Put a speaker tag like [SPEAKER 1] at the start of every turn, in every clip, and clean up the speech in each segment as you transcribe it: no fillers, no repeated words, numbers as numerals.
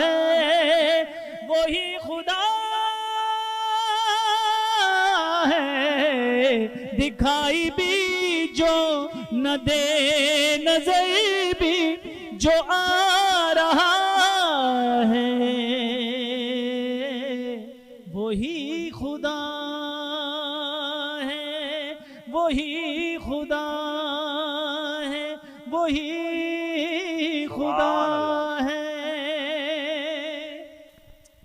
[SPEAKER 1] ہے وہی خدا ہے، دکھائی بھی جو نہ دے نظر بھی جو آ رہا ہے، وہی خدا ہے، وہی خدا ہے، وہی خدا ہے۔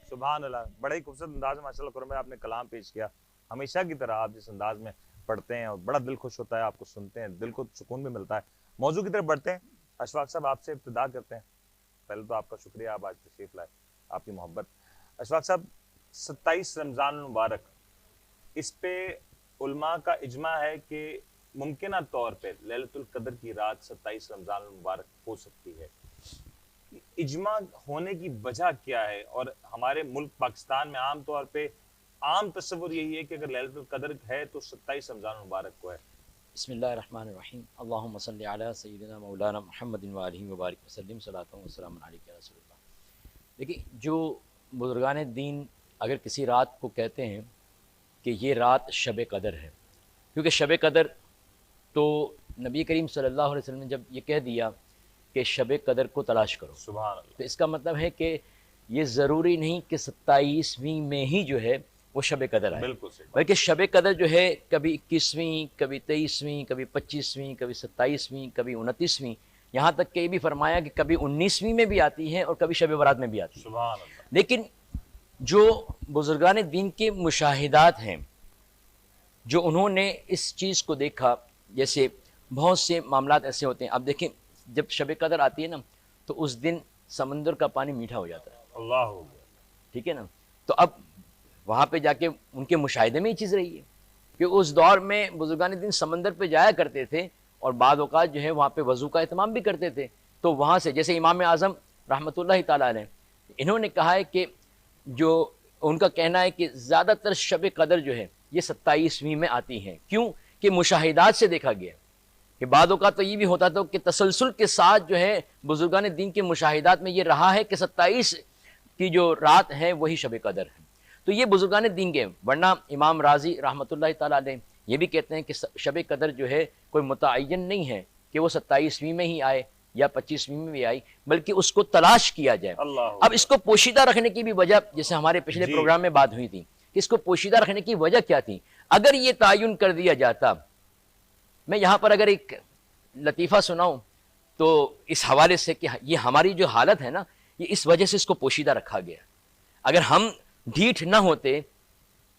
[SPEAKER 2] سبحان اللہ، بڑے ہی خوبصورت انداز میں ماشاءاللہ قرآن میں آپ نے کلام پیش کیا۔ ہمیشہ کی طرح آپ جس انداز میں پڑھتے ہیں اور بڑا دل خوش ہوتا ہے، آپ کو سنتے ہیں دل کو سکون بھی ملتا ہے۔ موضوع کی طرف بڑھتے ہیں۔ اشفاق صاحب آپ سے ابتدا کرتے ہیں۔ پہلے تو آپ کا شکریہ، آپ آج تشریف لائے، آپ کی محبت۔ اشفاق صاحب، 27 رمضان المبارک، اس پہ علماء کا اجماع ہے کہ ممکنہ طور پہ لیلۃ القدر کی رات 27 رمضان المبارک ہو سکتی ہے۔ اجماع ہونے کی وجہ کیا ہے؟ اور ہمارے ملک پاکستان میں عام طور پہ عام تصور یہی ہے کہ اگر لیلۃ القدر ہے تو 27 رمضان المبارک کو ہے۔
[SPEAKER 3] بسم اللہ الرحمن الرحیم، اللہم صلی علی سیدنا مولانا محمد وآلہ وبارک وسلم، صلاۃ و سلام علیک یا رسول اللہ۔ دیکھیں، جو بزرگان دین اگر کسی رات کو کہتے ہیں کہ یہ رات شب قدر ہے، کیونکہ شب قدر تو نبی کریم صلی اللہ علیہ وسلم نے جب یہ کہہ دیا کہ شب قدر کو تلاش کرو،
[SPEAKER 2] سبحان اللہ،
[SPEAKER 3] تو اس کا مطلب ہے کہ یہ ضروری نہیں کہ 27ویں میں ہی جو ہے وہ شب قدر آئے،
[SPEAKER 2] بالکل صحیح،
[SPEAKER 3] بلکہ شب قدر جو ہے کبھی 21ویں، کبھی 23ویں، کبھی 25ویں، کبھی 27ویں، کبھی 29ویں، یہاں تک کہ یہ بھی فرمایا کہ کبھی 19ویں میں بھی آتی ہے اور کبھی شب برات میں بھی آتی ہے۔
[SPEAKER 2] سبحان اللہ۔
[SPEAKER 3] لیکن جو بزرگان دین کے مشاہدات ہیں، جو انہوں نے اس چیز کو دیکھا، جیسے بہت سے معاملات ایسے ہوتے ہیں، اب دیکھیں جب شب قدر آتی ہے نا تو اس دن سمندر کا پانی میٹھا ہو جاتا ہے،
[SPEAKER 2] اللہ ہو گیا،
[SPEAKER 3] ٹھیک ہے نا۔ تو اب وہاں پہ جا کے ان کے مشاہدے میں یہ چیز رہی ہے کہ اس دور میں بزرگان دین سمندر پہ جایا کرتے تھے اور بعض اوقات جو ہے وہاں پہ وضو کا اہتمام بھی کرتے تھے، تو وہاں سے جیسے امام اعظم رحمۃ اللہ تعالیٰ علیہ، انہوں نے کہا ہے کہ جو ان کا کہنا ہے کہ زیادہ تر شب قدر جو ہے یہ 27ویں میں آتی ہیں، کیوں کہ مشاہدات سے دیکھا گیا کہ بعض اوقات تو یہ بھی ہوتا تھا کہ تسلسل کے ساتھ جو ہے بزرگان دین کے مشاہدات میں یہ رہا ہے کہ 27 کی جو رات ہے وہی شب قدر ہے۔ تو یہ بزرگان دین کے، ورنہ امام راضی رحمۃ اللہ تعالیٰ علیہ یہ بھی کہتے ہیں کہ شب قدر جو ہے کوئی متعین نہیں ہے کہ وہ 27ویں میں ہی آئے یا 25ویں میں بھی آئی، بلکہ اس کو تلاش کیا جائے۔
[SPEAKER 2] اللہ
[SPEAKER 3] اب اس کو پوشیدہ رکھنے کی بھی وجہ، جیسے ہمارے پچھلے پروگرام میں بات ہوئی تھی کہ اس کو پوشیدہ رکھنے کی وجہ کیا تھی؟ اگر یہ تعین کر دیا جاتا، میں یہاں پر اگر ایک لطیفہ سناؤں تو اس حوالے سے کہ یہ ہماری جو حالت ہے نا، یہ اس وجہ سے اس کو پوشیدہ رکھا گیا۔ اگر ہم ڈھیٹ نہ ہوتے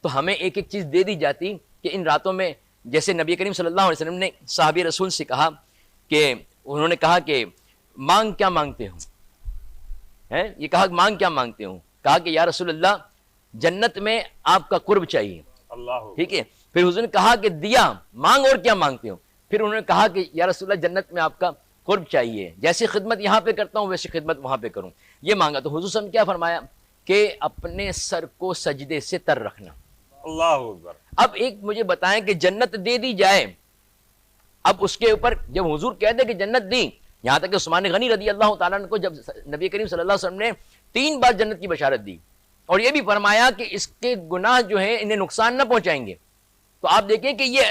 [SPEAKER 3] تو ہمیں ایک ایک چیز دے دی جاتی کہ ان راتوں میں، جیسے نبی کریم صلی اللہ علیہ وسلم نے صحابی رسول سے کہا کہ انہوں نے کہا کہ مانگ کیا مانگتے ہو، یہ کہا مانگ کیا مانگتے ہو، کہا کہ یا رسول اللہ جنت میں آپ کا قرب چاہیے،
[SPEAKER 2] اللہ،
[SPEAKER 3] ٹھیک ہے۔ پھر حضور نے کہا کہ دیا، مانگ اور کیا مانگتے ہو، پھر انہوں نے کہا کہ یا رسول اللہ جنت میں آپ کا قرب چاہیے، جیسے خدمت یہاں پہ کرتا ہوں ویسے خدمت وہاں پہ کروں، یہ مانگا۔ تو حضور صلی اللہ علیہ وسلم کیا فرمایا کہ اپنے سر کو سجدے سے تر رکھنا۔
[SPEAKER 2] اللہ اکبر۔
[SPEAKER 3] اب ایک مجھے بتائیں کہ جنت دے دی جائے، اب اس کے اوپر جب حضور کہہ دے کہ جنت دی، یہاں تک کہ عثمان غنی رضی اللہ تعالیٰ عنہ کو جب نبی کریم صلی اللہ علیہ وسلم نے 3 بار جنت کی بشارت دی اور یہ بھی فرمایا کہ اس کے گناہ جو ہیں انہیں نقصان نہ پہنچائیں گے، تو آپ دیکھیں کہ یہ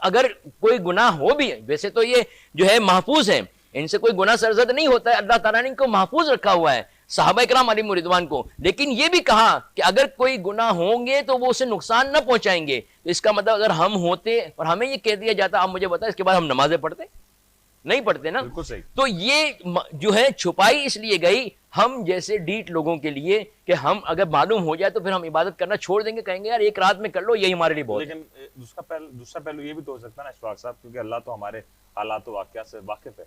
[SPEAKER 3] اگر کوئی گناہ ہو بھی، ویسے تو یہ جو ہے محفوظ ہے، ان سے کوئی گناہ سرزد نہیں ہوتا ہے، اللہ تعالیٰ نے ان کو محفوظ رکھا ہوا ہے، صحابہ کرام علیہم رضوان کو، لیکن یہ بھی کہا کہ اگر کوئی گناہ ہوں گے تو وہ اسے نقصان نہ پہنچائیں گے۔ تو اس کا مطلب اگر ہم ہوتے اور ہمیں یہ کہہ دیا جاتا، آپ مجھے بتائیں اس کے بعد ہم نمازیں پڑھتے؟ نہیں پڑھتے نا۔
[SPEAKER 2] بالکل صحیح۔
[SPEAKER 3] تو یہ جو ہے چھپائی اس لیے گئی ہم جیسے ڈیٹ لوگوں کے لیے کہ ہم اگر معلوم ہو جائے تو پھر ہم عبادت کرنا چھوڑ دیں گے، کہیں گے یار ایک رات میں کر لو، یہی ہمارے لیے بہت ہے۔
[SPEAKER 2] لیکن دوسرا پہلو یہ بھی تو ہو سکتا ہے نا اشفاق صاحب، کیونکہ اللہ تو ہمارے حالات و واقعات سے واقف ہے،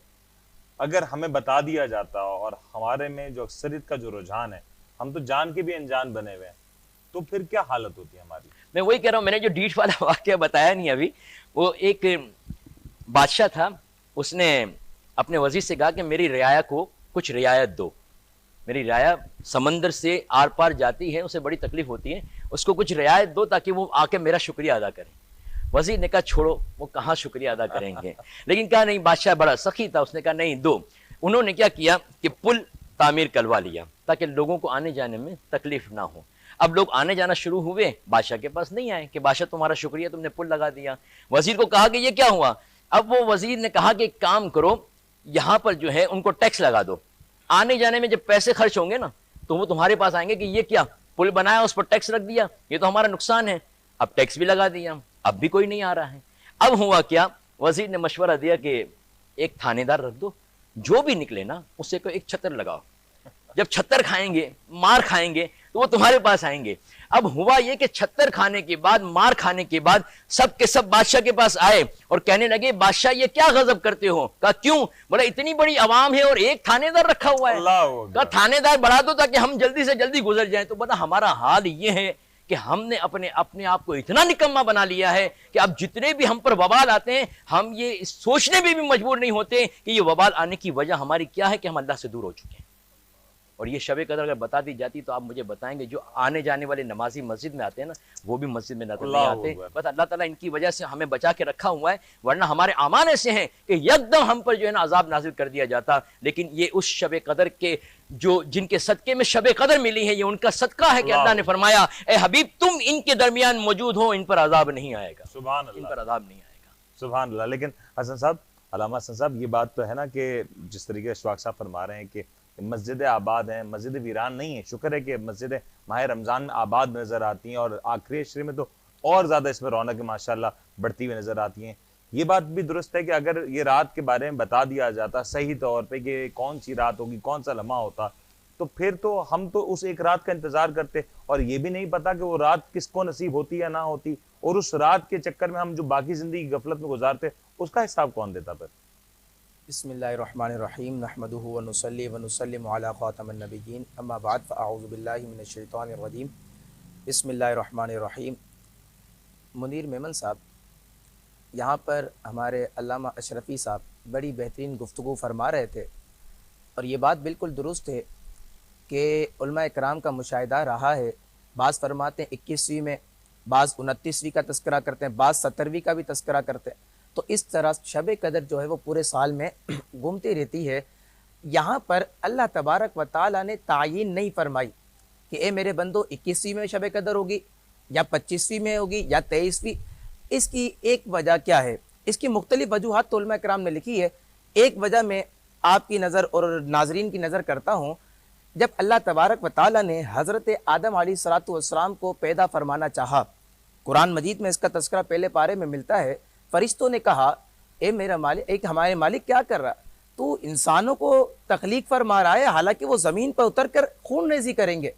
[SPEAKER 2] اگر ہمیں بتا دیا جاتا اور ہمارے میں جو اکثریت کا جو رجحان ہے، ہم تو جان کے بھی انجان بنے ہوئے ہیں، تو پھر کیا حالت ہوتی ہے ہماری؟
[SPEAKER 3] میں وہی کہہ رہا ہوں، میں نے جو ڈیٹ والا واقعہ بتایا نہیں ابھی، وہ ایک بادشاہ تھا، اس نے اپنے وزیر سے کہا کہ میری رعایا کو کچھ رعایت دو، میری رعایا سمندر سے آر پار جاتی ہے، اسے بڑی تکلیف ہوتی ہے، اس کو کچھ رعایت دو تاکہ وہ آ کے میرا شکریہ ادا کرے۔ وزیر نے کہا چھوڑو، وہ کہاں شکریہ ادا کریں گے، لیکن کہا نہیں، بادشاہ بڑا سخی تھا، اس نے کہا نہیں دو۔ انہوں نے کیا کیا کہ پل تعمیر کروا لیا تاکہ لوگوں کو آنے جانے میں تکلیف نہ ہو. اب لوگ آنے جانا شروع ہوئے, بادشاہ کے پاس نہیں آئے کہ بادشاہ تمہارا شکریہ, تم نے پل لگا دیا. وزیر کو کہا کہ یہ کیا ہوا؟ اب وہ وزیر نے کہا کہ ایک کام کرو, یہاں پر جو ہے ان کو ٹیکس لگا دو, آنے جانے میں جب پیسے خرچ ہوں گے نا تو وہ تمہارے پاس آئیں گے کہ یہ کیا پل بنایا, اس پر ٹیکس رکھ دیا, یہ تو ہمارا نقصان ہے. اب ٹیکس بھی لگا دیا, اب بھی کوئی نہیں آ رہا ہے. اب ہوا کیا, وزیر نے مشورہ دیا کہ ایک تھانے دار رکھ دو, جو بھی نکلے نا اسے کو ایک چھتر لگاؤ, جب چھتر کھائیں گے, مار کھائیں گے تو وہ تمہارے پاس آئیں گے. اب ہوا یہ کہ چھتر کھانے کے بعد, مار کھانے کے بعد سب کے سب بادشاہ کے پاس آئے اور کہنے لگے بادشاہ یہ کیا غضب کرتے ہو؟ کہا کیوں؟ بولا اتنی بڑی عوام ہے اور ایک تھانے دار رکھا ہوا ہے. کہا تھانے دار بڑھا دو تاکہ ہم جلدی سے جلدی گزر جائیں. تو بتا ہمارا حال یہ ہے کہ ہم نے اپنے آپ کو اتنا نکما بنا لیا ہے کہ اب جتنے بھی ہم پر وبال آتے ہیں ہم یہ سوچنے بھی مجبور نہیں ہوتے کہ یہ وبال آنے کی وجہ ہماری کیا ہے کہ ہم اللہ سے دور ہو چکے ہیں. اور یہ شب قدر اگر بتا دی جاتی تو آپ مجھے بتائیں گے جو آنے جانے والے نمازی مسجد میں آتے ہیں نا وہ بھی مسجد میں نظر نہیں آتے. بس اللہ تعالیٰ ان کی وجہ سے ہمیں بچا کے رکھا ہوا ہے, ورنہ ہمارے اعمال ایسے ہیں کہ یکدم ہم پر جو ہے نا عذاب نازل کر دیا جاتا. لیکن یہ اس شب قدر کے جو جن کے صدقے میں شب قدر ملی ہے, یہ ان کا صدقہ ہے کہ اللہ نے فرمایا اے حبیب تم ان کے درمیان موجود ہو, ان پر عذاب نہیں آئے گا.
[SPEAKER 2] سبحان اللہ,
[SPEAKER 3] ان پر عذاب نہیں آئے گا.
[SPEAKER 2] سبحان اللہ. لیکن حسن صاحب, علامہ حسن صاحب, یہ بات تو ہے نا کہ جس طریقے سے اشفاق صاحب فرما رہے ہیں کہ مسجد آباد ہیں, مسجد ویران نہیں ہے. شکر ہے کہ مسجد ماہ رمضان میں آباد نظر آتی ہیں اور آخری عشرے میں تو اور زیادہ اس میں رونق ماشاءاللہ بڑھتی ہوئی نظر آتی ہیں. یہ بات بھی درست ہے کہ اگر یہ رات کے بارے میں بتا دیا جاتا صحیح طور پہ کہ کون سی رات ہوگی, کون سا لمحہ ہوتا, تو پھر تو ہم تو اس ایک رات کا انتظار کرتے اور یہ بھی نہیں پتا کہ وہ رات کس کو نصیب ہوتی یا نہ ہوتی, اور اس رات کے چکر میں ہم جو باقی زندگی غفلت میں گزارتے اس کا حساب کون دیتا پھر.
[SPEAKER 4] بسم اللہ الرحمن الرحیم نحمدہ ونصلی ونسلم علی خاتم النبیین اما بعد فاعوذ باللہ من الشیطان الرجیم بسم اللہ الرحمن الرحیم. منیر میمن صاحب, یہاں پر ہمارے علامہ اشرفی صاحب بڑی بہترین گفتگو فرما رہے تھے اور یہ بات بالکل درست ہے کہ علماء کرام کا مشاہدہ رہا ہے. بعض فرماتے ہیں 21ویں میں, بعض 29ویں کا تذکرہ کرتے ہیں, بعض 17ویں کا بھی تذکرہ کرتے ہیں. تو اس طرح شب قدر جو ہے وہ پورے سال میں گھومتی رہتی ہے. یہاں پر اللہ تبارک و تعالیٰ نے تعین نہیں فرمائی کہ اے میرے بندو 21ویں میں شب قدر ہوگی یا 25ویں میں ہوگی یا 23ویں. اس کی ایک وجہ کیا ہے؟ اس کی مختلف وجوہات تو علماء کرام نے لکھی ہے. ایک وجہ میں آپ کی نظر اور ناظرین کی نظر کرتا ہوں. جب اللہ تبارک و تعالیٰ نے حضرت آدم علیہ السلام کو پیدا فرمانا چاہا, قرآن مجید میں اس کا تذکرہ پہلے پارے میں ملتا ہے. فرشتوں نے کہا اے میرا مالک, ایک ہمارے مالک کیا کر رہا, تو انسانوں کو تخلیق فرما رہا ہے حالانکہ وہ زمین پر اتر کر خون ریزی کریں گے,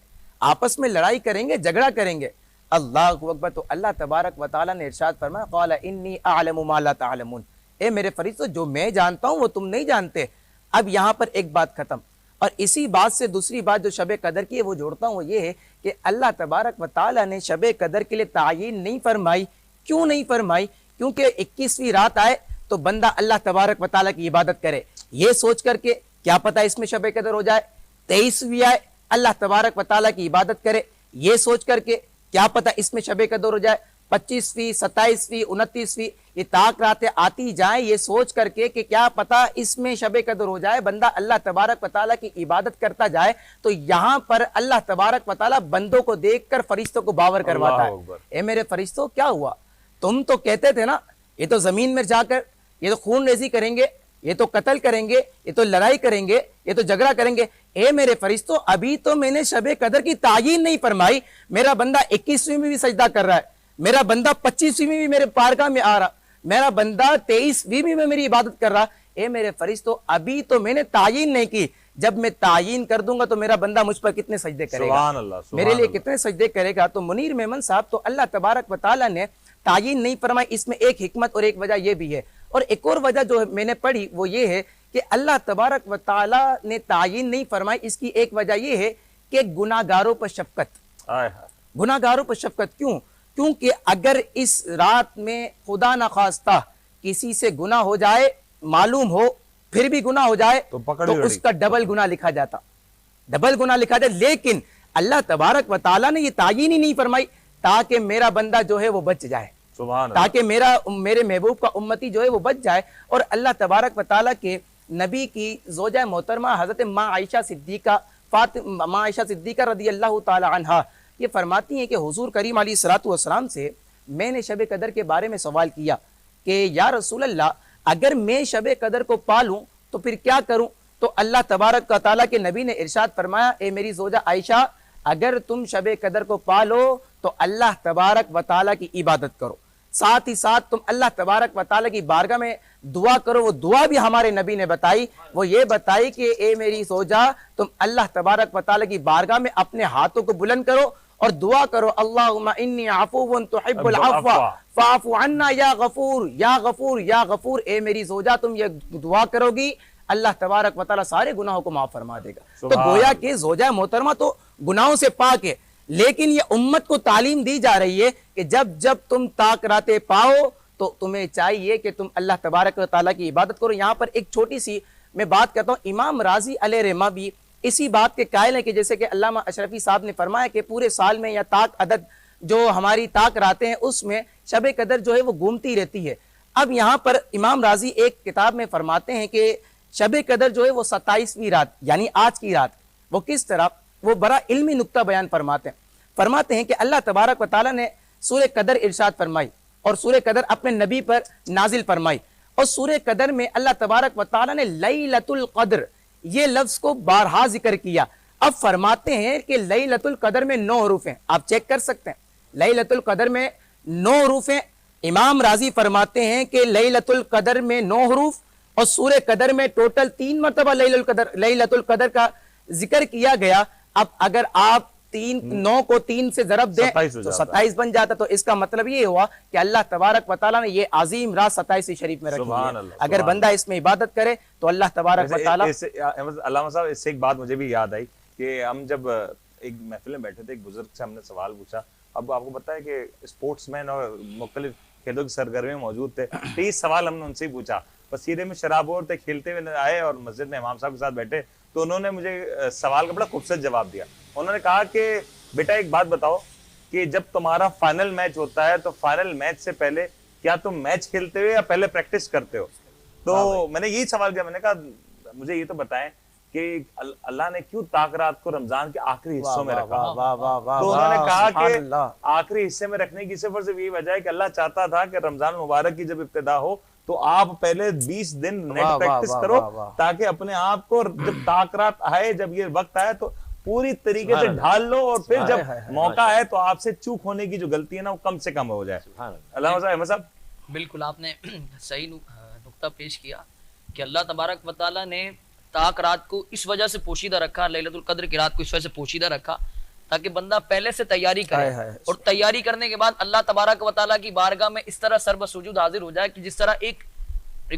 [SPEAKER 4] آپس میں لڑائی کریں گے, جھگڑا کریں گے. اللہ اکبر. تو اللہ تبارک و تعالیٰ نے ارشاد فرمایا قال انی اعلم ما لا تعلمون, اے میرے فرشتوں جو میں جانتا ہوں وہ تم نہیں جانتے. اب یہاں پر ایک بات ختم, اور اسی بات سے دوسری بات جو شب قدر کی ہے وہ جوڑتا ہوں, وہ یہ ہے کہ اللہ تبارک و تعالیٰ نے شب قدر کے لیے تعین نہیں فرمائی. کیوں نہیں فرمائی؟ کیونکہ 21ویں رات آئے تو بندہ اللہ تبارک و تعالیٰ کی عبادت کرے یہ سوچ کر کے کیا پتہ اس میں شب قدر ہو جائے. 23ویں آئے اللہ تبارک و تعالیٰ کی عبادت کرے یہ سوچ کر کے کیا پتہ اس میں شب قدر ہو جائے. 25ویں 27ویں 29ویں یہ طاق راتیں آتی جائیں یہ سوچ کر کے کہ کیا پتہ اس میں شب قدر ہو جائے. بندہ اللہ تبارک و تعالیٰ کی عبادت کرتا جائے تو یہاں پر اللہ تبارک و تعالیٰ بندوں کو دیکھ کر فرشتوں کو باور کرواتا ہے. اے میرے فرشتوں کیا ہوا, تم تو کہتے تھے نا یہ تو زمین میں جا کر یہ تو خون ریزی کریں گے, یہ تو قتل کریں گے, یہ تو لڑائی کریں گے, یہ تو جھگڑا کریں گے. اے میرے فرشتوں ابھی تو میں نے شب قدر کی تعین نہیں فرمائی. میرا بندہ 21ویں میں بھی سجدہ کر رہا ہے, میرا بندہ 25ویں میں بھی میرے پارگاہ میں آ رہا, میرا بندہ 23ویں میں میری عبادت کر رہا. اے میرے فرشتوں ابھی تو میں نے تعین نہیں کی, جب میں تعین کر دوں گا تو میرا بندہ مجھ پر کتنے سجدے کرے گا, میرے لیے کتنے سجدے کرے گا. تو منیر میمن صاحب تو اللہ تبارک و تعالیٰ نے تعین نہیں فرمائی. اس میں ایک حکمت اور ایک وجہ یہ بھی ہے, اور ایک اور وجہ جو میں نے پڑھی وہ یہ ہے کہ اللہ تبارک و تعالیٰ نے تعین نہیں فرمائی. اس کی ایک وجہ یہ ہے کہ گناہ گاروں پر شفقت, گناہ گاروں پر شفقت. کیوں؟ کیونکہ اگر اس رات میں خدا نخواستہ کسی سے گناہ ہو جائے, معلوم ہو پھر بھی گناہ ہو جائے تو اس کا ڈبل گناہ لکھا جاتا, ڈبل گناہ لکھا جاتا. لیکن اللہ تبارک و تعالیٰ نے یہ تعین ہی نہیں فرمائی تاکہ میرا بندہ جو ہے وہ بچ جائے, تاکہ میرے محبوب کا امتی جو ہے وہ بچ جائے. اور اللہ تبارک و تعالیٰ کے نبی کی زوجہ محترمہ حضرت ماں عائشہ صدیقہ رضی اللہ تعالی عنہا یہ فرماتی ہیں کہ حضور کریم علیہ الصلوۃ والسلام سے میں نے شب قدر کے بارے میں سوال کیا کہ یا رسول اللہ اگر میں شب قدر کو پالوں تو پھر کیا کروں؟ تو اللہ تبارک و تعالیٰ کے نبی نے ارشاد فرمایا اے میری زوجہ عائشہ اگر تم شب قدر کو پالو تو اللہ تبارک و تعالیٰ کی عبادت کرو، ساتھ ہی ساتھ تم اللہ تبارک و تعالیٰ کی بارگاہ میں دعا کرو۔ وہ دعا بھی ہمارے نبی نے بتائی، وہ یہ بتائی کہ اے میری زوجہ تم اللہ تبارک و تعالیٰ کی بارگاہ میں اپنے ہاتھوں کو بلند کرو اور دعا کرو اللہم انی عفو تحب العفو فاعف عنا یا غفور یا غفور یا غفور۔ اے میری زوجہ تم یہ دعا کرو گی اللہ تبارک و تعالیٰ سارے گناہوں کو معاف فرما دے گا۔ تو گویا کہ زوجہ محترمہ تو گناہوں سے پاک ہے، لیکن یہ امت کو تعلیم دی جا رہی ہے کہ جب تم طاق راتیں پاؤ تو تمہیں چاہیے کہ تم اللہ تبارک و تعالیٰ کی عبادت کرو۔ یہاں پر ایک چھوٹی سی میں بات کرتا ہوں، امام راضی علیہ رحمہ بھی اسی بات کے قائل ہیں کہ جیسے کہ علامہ اشرفی صاحب نے فرمایا کہ پورے سال میں یا طاق عدد جو ہماری طاق راتیں ہیں اس میں شب قدر جو ہے وہ گھومتی رہتی ہے۔ اب یہاں پر امام راضی ایک کتاب میں فرماتے ہیں کہ شب قدر جو ہے وہ 27ویں رات یعنی آج کی رات، وہ کس طرح، وہ بڑا علمی نقطہ بیان فرماتے ہیں کہ اللہ تبارک و تعالیٰ نے سورہ قدر ارشاد فرمائی اور سورہ قدر اپنے نبی پر نازل فرمائی، اور سورہ قدر میں اللہ تبارک و تعالیٰ نے لیلۃ القدر یہ لفظ کو بارہا ذکر کیا۔ اب فرماتے ہیں کہ لیلۃ القدر میں 9 حروف ہیں، آپ چیک کر سکتے ہیں، لیلۃ القدر میں 9 حروف ہیں۔ امام راضی فرماتے ہیں کہ لیلۃ القدر میں 9 حروف اور سورہ قدر میں ٹوٹل 3 مرتبہ لیلۃ القدر کا ذکر کیا گیا۔ اب اگر آپ 9 کو 3 سے ضرب دیں تو 27 بن جاتا، تو اس کا مطلب یہ ہوا کہ اللہ تبارک و تعالیٰ نے یہ عظیم رات 27 شریف میں رکھی ہے۔ اگر بندہ اس میں عبادت کرے تو اللہ تبارک و تعالیٰ۔
[SPEAKER 2] علامہ صاحب اس سے ایک بات مجھے بھی یاد آئی کہ ہم جب ایک محفل میں بیٹھے تھے، ایک بزرگ سے ہم نے سوال پوچھا، اب آپ کو پتا ہے کہ اسپورٹس مین اور مختلف کھیلوں کی سرگرمی میں موجود تھے، 30 سوال ہم نے ان سے ہی پوچھا، وسیلے میں شراب اور تھے، کھیلتے ہوئے آئے اور مسجد میں امام صاحب کے ساتھ بیٹھے تو انہوں نے مجھے سوال کا بڑا خوبصورت جواب دیا۔ انہوں نے کہا کہ بیٹا ایک بات بتاؤ کہ جب تمہارا فائنل میچ ہوتا ہے تو فائنل میچ سے پہلے کیا تم میچ کھیلتے ہو یا پہلے پریکٹس کرتے ہو؟ تو میں نے یہی سوال کیا، میں نے کہا مجھے یہ تو بتائیں کہ اللہ نے کیوں طاق رات کو رمضان کے آخری حصوں میں رکھا؟ تو انہوں نے کہا کہ آخری حصے میں رکھنے کی صرف اور صرف یہی وجہ ہے کہ اللہ چاہتا تھا کہ رمضان مبارک کی جب ابتدا ہو تو آپ پہلے 20 دن نیٹ پریکٹس کرو تاکہ اپنے آپ کو جب طاق رات آئے، جب یہ وقت آئے تو پوری طریقے سے ڈھال لو اور پھر جب موقع ہے تو آپ سے چوک ہونے کی جو غلطی ہے نا وہ کم سے کم ہو جائے۔ علامہ احمد صاحب
[SPEAKER 5] بالکل آپ نے صحیح نقطہ پیش کیا کہ اللہ تبارک و تعالیٰ نے طاق رات کو اس وجہ سے پوشیدہ رکھا، لیلۃ القدر کی رات کو اس وجہ سے پوشیدہ رکھا تاکہ بندہ پہلے سے تیاری کرے، اور تیاری کرنے کے بعد اللہ تبارک و تعالیٰ کی بارگاہ میں اس طرح سر بسجود حاضر ہو جائے کہ جس طرح ایک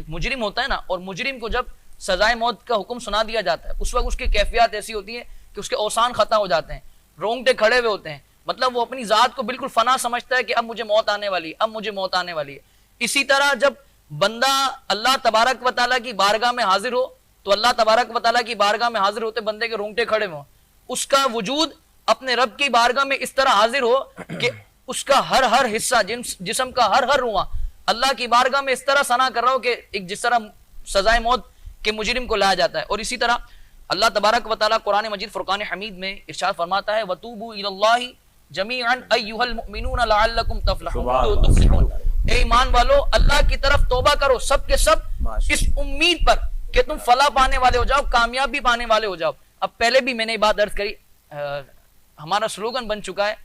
[SPEAKER 5] مجرم ہوتا ہے نا، اور مجرم کو جب سزائے موت کا حکم سنا دیا جاتا ہے اس وقت اس کی کیفیات ایسی ہوتی ہیں کہ اس کے اوسان خطا ہو جاتے ہیں، رونگٹے کھڑے ہوئے ہوتے ہیں، مطلب وہ اپنی ذات کو بالکل فنا سمجھتا ہے کہ اب مجھے موت آنے والی ہے، اب مجھے موت آنے والی ہے۔ اسی طرح جب بندہ اللہ تبارک و تعالیٰ کی بارگاہ میں حاضر ہو تو اللہ تبارک و تعالیٰ کی بارگاہ میں حاضر ہوتے بندے کے رونگٹے کھڑے ہوں، اس کا وجود اپنے رب کی بارگاہ میں اس طرح حاضر ہو کہ اس کا ہر حصہ جسم کا ہر رواں اللہ کی بارگاہ میں اس طرح ثنا کر رہا ہو کہ ایک جس طرح سزائے موت کے مجرم کو لایا جاتا ہے۔ اور اسی طرح اللہ تبارک و تعالیٰ قرآن مجید فرقان حمید میں ارشاد فرماتا ہے وَتُوبُوا إِلَى اللَّهِ جَمِيعًا أَيُّهَا الْمُؤْمِنُونَ لَعَلَّكُمْ تُفْلِحُونَ۔ اے ایمان والو اللہ کی طرف توبہ کرو سب کے سب اس امید پر کہ تم فلاح پانے والے ہو جاؤ، کامیابی پانے والے ہو جاؤ۔ اب پہلے بھی میں نے یہ بات عرض کری، ہمارا سلوگن بن چکا ہے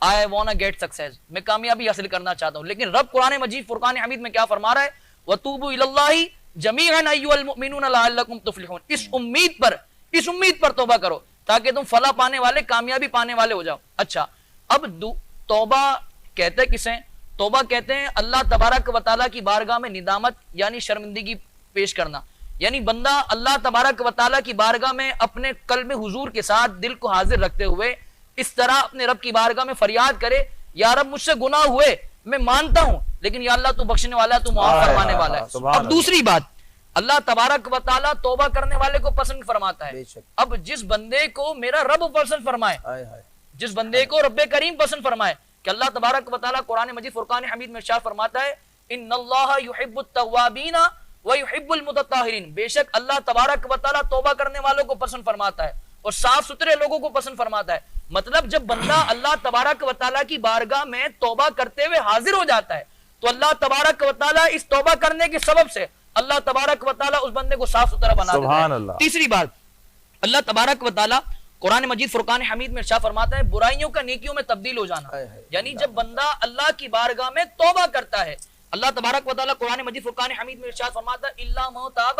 [SPEAKER 5] I wanna get success، میں کامیابی حاصل کرنا چاہتا ہوں، لیکن رب قرآن مجید فرقان حمید میں کیا فرما رہا ہے وَتُوبُوا إِلَى اللَّهِ جَمِيعًا أَيُّهَا الْمُؤْمِنُونَ لَعَلَّكُمْ تُفْلِحُونَ۔ اس امید پر توبہ کرو تاکہ تم فلاح پانے والے، کامیابی پانے والے ہو جاؤ۔ اچھا، اب توبہ کہتے کسے؟ توبہ کہتے ہیں اللہ تبارک و تعالیٰ کی بارگاہ میں ندامت یعنی شرمندگی پیش کرنا، یعنی بندہ اللہ تبارک و تعالیٰ کی بارگاہ میں اپنے قلب حضور کے ساتھ دل کو حاضر رکھتے ہوئے اس طرح اپنے رب کی بارگاہ میں فریاد کرے یا رب مجھ سے گناہ ہوئے، میں مانتا ہوں لیکن یا اللہ تو بخشنے والا ہے، تو معاف فرمانے والا ہے۔ اب دوسری بات، اللہ تبارک و تعالیٰ توبہ کرنے والے کو پسند فرماتا ہے۔ اب جس بندے کو میرا رب پسند فرمائے، جس بندے کو رب کریم پسند فرمائے کہ اللہ تبارک و تعالیٰ قرآن مجید فرقان حمید میں ارشاد فرماتا ہے ان اللہ یحب التوابین وَيُحِبُّ الْمُتَطَّهِرِينَ، بے شک اللہ تبارک و تعالیٰ توبہ کرنے والوں کو پسند فرماتا ہے اور صاف ستھرے لوگوں کو پسند فرماتا ہے۔ مطلب جب بندہ اللہ تبارک و تعالیٰ کی بارگاہ میں توبہ کرتے ہوئے حاضر ہو جاتا ہے تو اللہ تبارک و تعالیٰ اس توبہ کرنے کے سبب سے اللہ تبارک و تعالیٰ اس بندے کو صاف ستھرا بنا دیتا
[SPEAKER 2] سبحان
[SPEAKER 5] ہے۔
[SPEAKER 2] اللہ۔
[SPEAKER 5] تیسری بات، اللہ تبارک و تعالیٰ قرآن مجید فرقان حمید میں ارشاد فرماتا ہے برائیوں کا نیکیوں میں تبدیل ہو جانا، یعنی جب بندہ اللہ کی بارگاہ میں توبہ کرتا ہے، اللہ تبارک و تعالیٰ قرآن مجید فرقان حمید میں ارشاد فرماتا ہے الا من تاب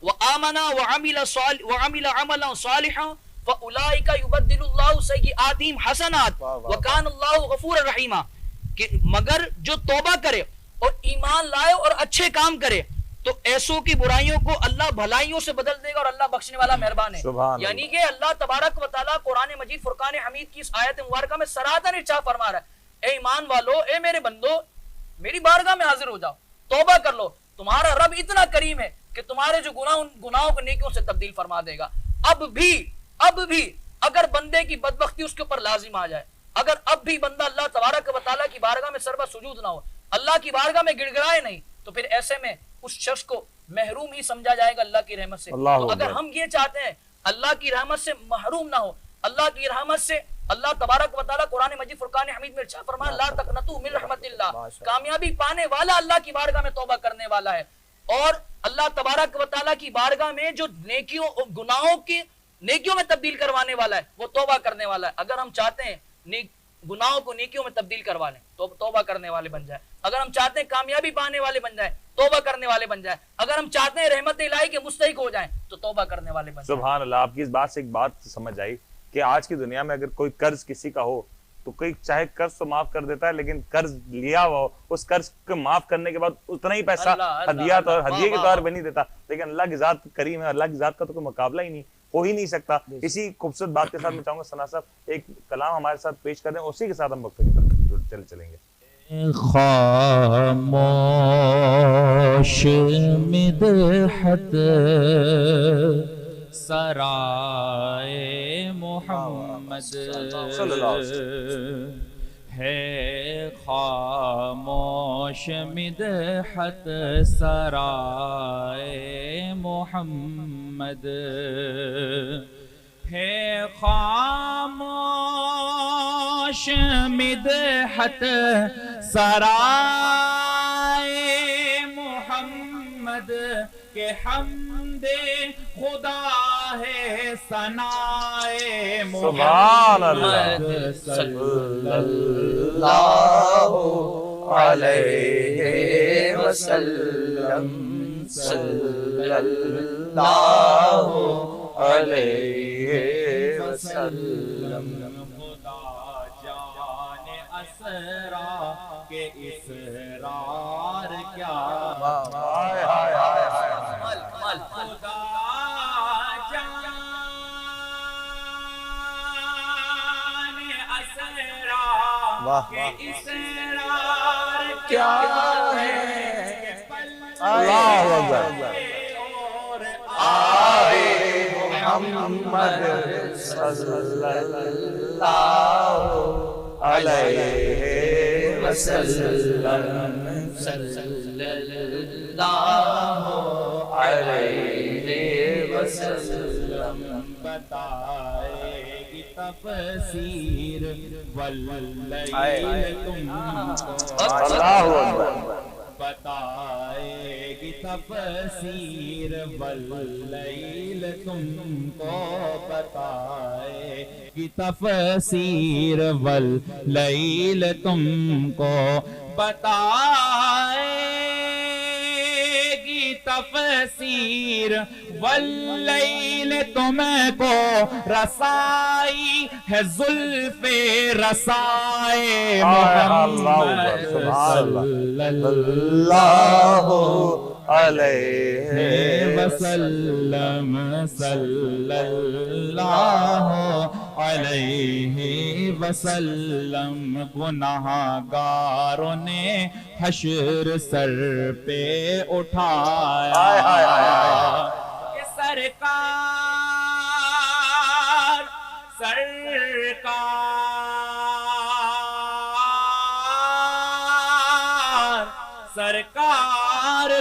[SPEAKER 5] وآمن وعمل عملا صالحا فاولئک یبدل اللہ سیئاتہم حسنات وکان اللہ غفورا رحیما، کہ مگر جو توبہ کرے اور ایمان لائے اور اچھے کام کرے تو ایسوں کی برائیوں کو اللہ بھلائیوں سے بدل دے گا اور اللہ بخشنے والا مہربان ہے۔ یعنی کہ اللہ تبارک و تعالیٰ قرآن مجید فرقان حمید کی اس آیت مبارکہ میں صراحتاً ارشاد فرما رہا ہے، اے ایمان والو، اے میرے بندو، میری بارگاہ میں حاضر ہو جاؤ، توبہ کر لو، تمہارا رب اتنا کریم ہے کہ تمہارے جو گناہوں کو نیکیوں سے تبدیل فرما دے گا۔ اب بھی اگر بندے کی بدبختی اس کے اوپر لازم آ جائے، اگر اب بھی بندہ اللہ تبارک و تعالیٰ کی بارگاہ میں سربہ سجود نہ ہو، اللہ کی بارگاہ میں گڑ گڑائے نہیں، تو پھر ایسے میں اس شخص کو محروم ہی سمجھا جائے گا اللہ کی رحمت سے۔ تو اگر ہم یہ چاہتے ہیں اللہ کی رحمت سے محروم نہ ہو، اللہ کی رحمت سے، اللہ تبارک و تعالیٰ قرآن مجید فرقان حمید میں ارشاد فرمایا لا تقنطوا من رحمت اللہ، کامیابی پانے والا اللہ کی بارگاہ میں توبہ کرنے والا ہے، اور اللہ تبارک و تعالیٰ کی بارگاہ میں جو نیکیوں اور گناہوں کی نیکیوں میں تبدیل کروانے والا ہے وہ توبہ کرنے والا ہے۔ اگر ہم چاہتے ہیں گناہوں کو نیکیوں میں تبدیل کروا لیں تو توبہ کرنے والے بن جائیں، اگر ہم چاہتے ہیں کامیابی پانے والے بن جائیں توبہ کرنے والے بن جائیں، اگر ہم چاہتے ہیں رحمت الہی کے مستحق ہو جائیں تو توبہ کرنے والے بن جائیں۔
[SPEAKER 2] سبحان اللہ، آپ کی اس بات سے ایک بات سمجھ آئی کہ آج کی دنیا میں اگر کوئی قرض کسی کا ہو تو کوئی چاہے قرض تو معاف کر دیتا ہے، لیکن قرض لیا ہوا ہو اس قرض کو معاف کرنے کے بعد اتنا ہی پیسہ ہدیات اور ہدیے کے طور پہ نہیں دیتا، لیکن اللہ کی ذات کریم ہے، اللہ کی ذات کا تو کوئی مقابلہ ہی نہیں، ہو ہی نہیں سکتا۔ اسی خوبصورت بات کے ساتھ میں چاہوں گا ثنا صاحب ایک کلام ہمارے ساتھ پیش کر دیں، اسی کے ساتھ ہم وقت کی طرف چلیں گے۔
[SPEAKER 1] خاموش مدحت سرائے محمد ہے، خاموش مدحت سرائے محمد ہے، خاموش مدحت سرائے محمد کہ حمد خدا ہے ثنائے
[SPEAKER 2] سبحان
[SPEAKER 1] محمد
[SPEAKER 4] صلی اللہ علیہ وسلم، صلی اللہ علیہ وسلم۔
[SPEAKER 1] خدا جان اسرا کے اسرار کیا، خدا جان اسرا کے اسرار کیا ہے،
[SPEAKER 2] اللہ اکبر۔
[SPEAKER 4] آئے محمد صلی اللہ علیہ وسلم، صلی اللہ علیہ وسلم۔
[SPEAKER 1] بتائے گی تفسیر واللیل تم کو،
[SPEAKER 2] اللہ اکبر۔
[SPEAKER 1] بتائے گی تفسیر واللیل تم کو، بتائے گی تفسیر واللیل تم کو، بتائے گی تفسیر واللیل تم کو، رسائی ہے زلف رسائے محمد صلی
[SPEAKER 2] اللہ علیہ
[SPEAKER 1] وسلم، صلی اللہ علیہ وسلم۔ گناہگاروں نے حشر سر پہ اٹھایا کہ سرکار سرکار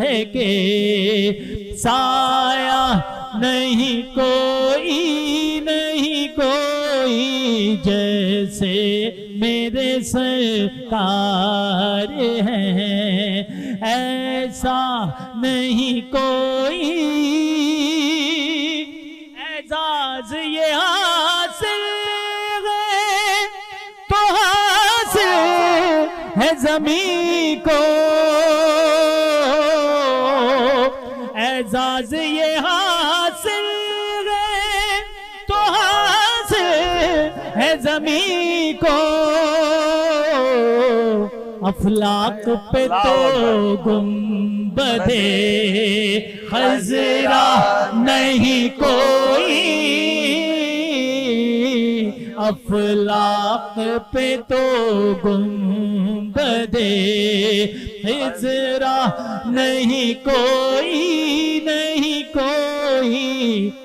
[SPEAKER 6] ہے کہ سایہ نہیں کوئی جیسے میرے سرکار ہیں، ایسا نہیں کوئی اعزاز یہ حاصل ہے تو حاصل ہے زمین کو، اعزاز یہ حاصل ہے تو حاصل ہے زمین کو، افلاک پہ تو گنبد خضرا نہیں کوئی، افلاک پہ تو گنبد خضرا نہیں کوئی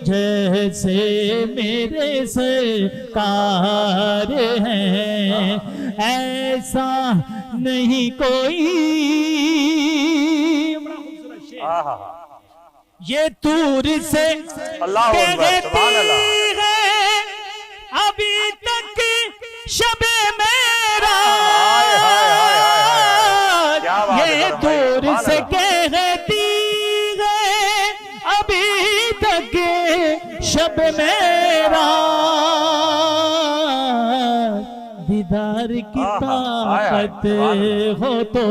[SPEAKER 6] جیسے میرے سرکار ہیں، ایسا نہیں کوئی۔ یہ طور سے کہتی ہے ابھی تک شب میرا، یہ طور سے کہتی ہے ابھی تک شب میرا، دیدار کی طاقت ہو تو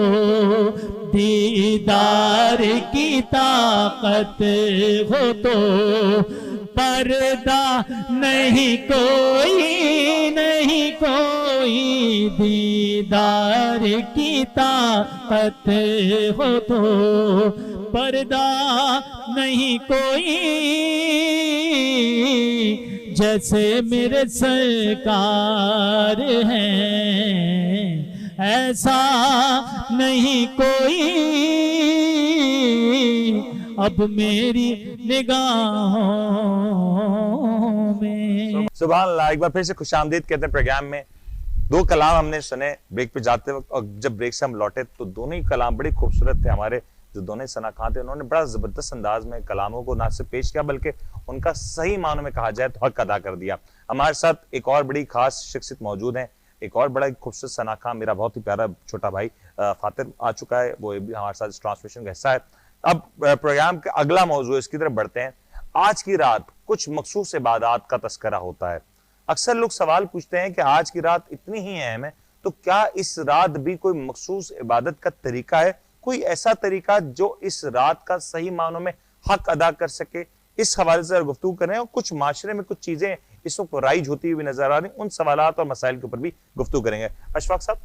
[SPEAKER 6] دیدار کی طاقت ہو تو پردہ نہیں کوئی دیدار کی طاقت ہو تو پردہ نہیں کوئی جیسے میرے سرکار ہیں، ایسا نہیں کوئی اب میری نگاہوں میں۔
[SPEAKER 2] سبحان اللہ، ایک بار پھر سے خوش آمدید کہتے ہیں پروگرام میں۔ دو کلام ہم نے سنے بریک پہ جاتے وقت، اور جب بریک سے ہم لوٹے تو دونوں ہی کلام بڑی خوبصورت تھے۔ ہمارے جو دونوں ثنا خواں تھے انہوں نے بڑا زبردست انداز میں کلاموں کو نہ صرف پیش کیا بلکہ ان کا صحیح معنوں میں کہا جائے تو حق ادا کر دیا۔ ہمارے ساتھ ایک اور بڑی خاص شخصیت موجود ہیں، ایک اور بڑا خوبصورت ثنا خواں، میرا بہت ہی پیارا چھوٹا بھائی خاطر آ چکا ہے، وہ بھی ہمارے ساتھ اس ٹرانسمیشن کا حصہ ہے۔ اب پروگرام کا اگلا موضوع اس کی طرف بڑھتے ہیں۔ آج کی رات کچھ مخصوص عبادات کا تذکرہ ہوتا ہے۔ اکثر لوگ سوال پوچھتے ہیں کہ آج کی رات اتنی ہی اہم ہے تو کیا اس رات بھی کوئی مخصوص عبادت کا طریقہ ہے، کوئی ایسا طریقہ جو اس رات کا صحیح معنوں میں حق ادا کر سکے؟ اس حوالے سے گفتگو کریں اور کچھ معاشرے میں کچھ چیزیں اس وقت رائج ہوتی ہوئی نظر آ رہی ہیں، ان سوالات اور مسائل کے اوپر بھی گفتگو کریں گے۔ اشفاق صاحب،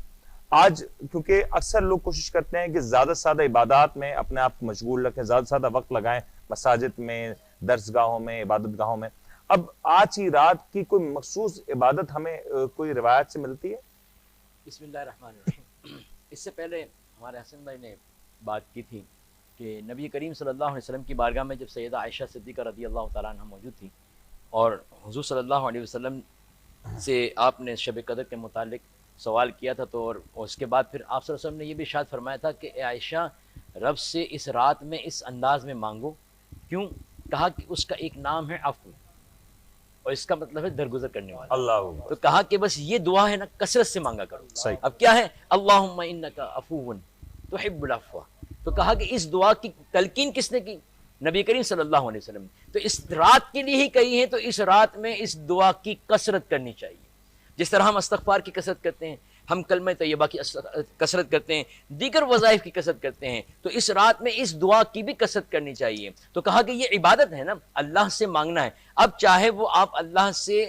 [SPEAKER 2] آج کیونکہ اکثر لوگ کوشش کرتے ہیں کہ زیادہ سے زیادہ عبادات میں اپنے آپ کو مشغول رکھیں، زیادہ سے زیادہ وقت لگائیں مساجد میں، درس گاہوں میں، عبادت گاہوں میں، اب آج کی رات کی کوئی مخصوص عبادت ہمیں کوئی روایت سے ملتی ہے؟
[SPEAKER 3] بسم اللہ الرحمن الرحیم۔ اس سے پہلے ہمارے حسن بھائی نے بات کی تھی کہ نبی کریم صلی اللہ علیہ وسلم کی بارگاہ میں جب سیدہ عائشہ صدیقہ رضی اللہ تعالیٰ عنہ موجود تھی اور حضور صلی اللہ علیہ وسلم سے آپ نے شب قدر کے متعلق سوال کیا تھا، تو اور اس کے بعد پھر آپ صلی اللہ علیہ وسلم نے یہ بھی ارشاد فرمایا تھا کہ اے عائشہ رب سے اس رات میں اس انداز میں مانگو، کیوں؟ کہا کہ اس کا ایک نام ہے عفو، اور اس کا مطلب ہے درگزر کرنے والا۔
[SPEAKER 2] اللہ
[SPEAKER 3] تو کہا کہ بس یہ دعا ہے نا کثرت سے مانگا کرو۔
[SPEAKER 2] صحیح۔
[SPEAKER 3] اب کیا ہے؟ اللہم انکا عفو تحب العفو، تو کہا کہ اس دعا کی تلقین کس نے کی؟ نبی کریم صلی اللہ علیہ وسلم۔ تو اس رات کے لیے ہی کہی ہے، تو اس رات میں اس دعا کی کثرت کرنی چاہیے، جس طرح ہم استغفار کی کثرت کرتے ہیں، ہم کلمہ طیبہ کی کثرت کرتے ہیں، دیگر وظائف کی کثرت کرتے ہیں، تو اس رات میں اس دعا کی بھی کثرت کرنی چاہیے۔ تو کہا کہ یہ عبادت ہے نا، اللہ سے مانگنا ہے۔ اب چاہے وہ آپ اللہ سے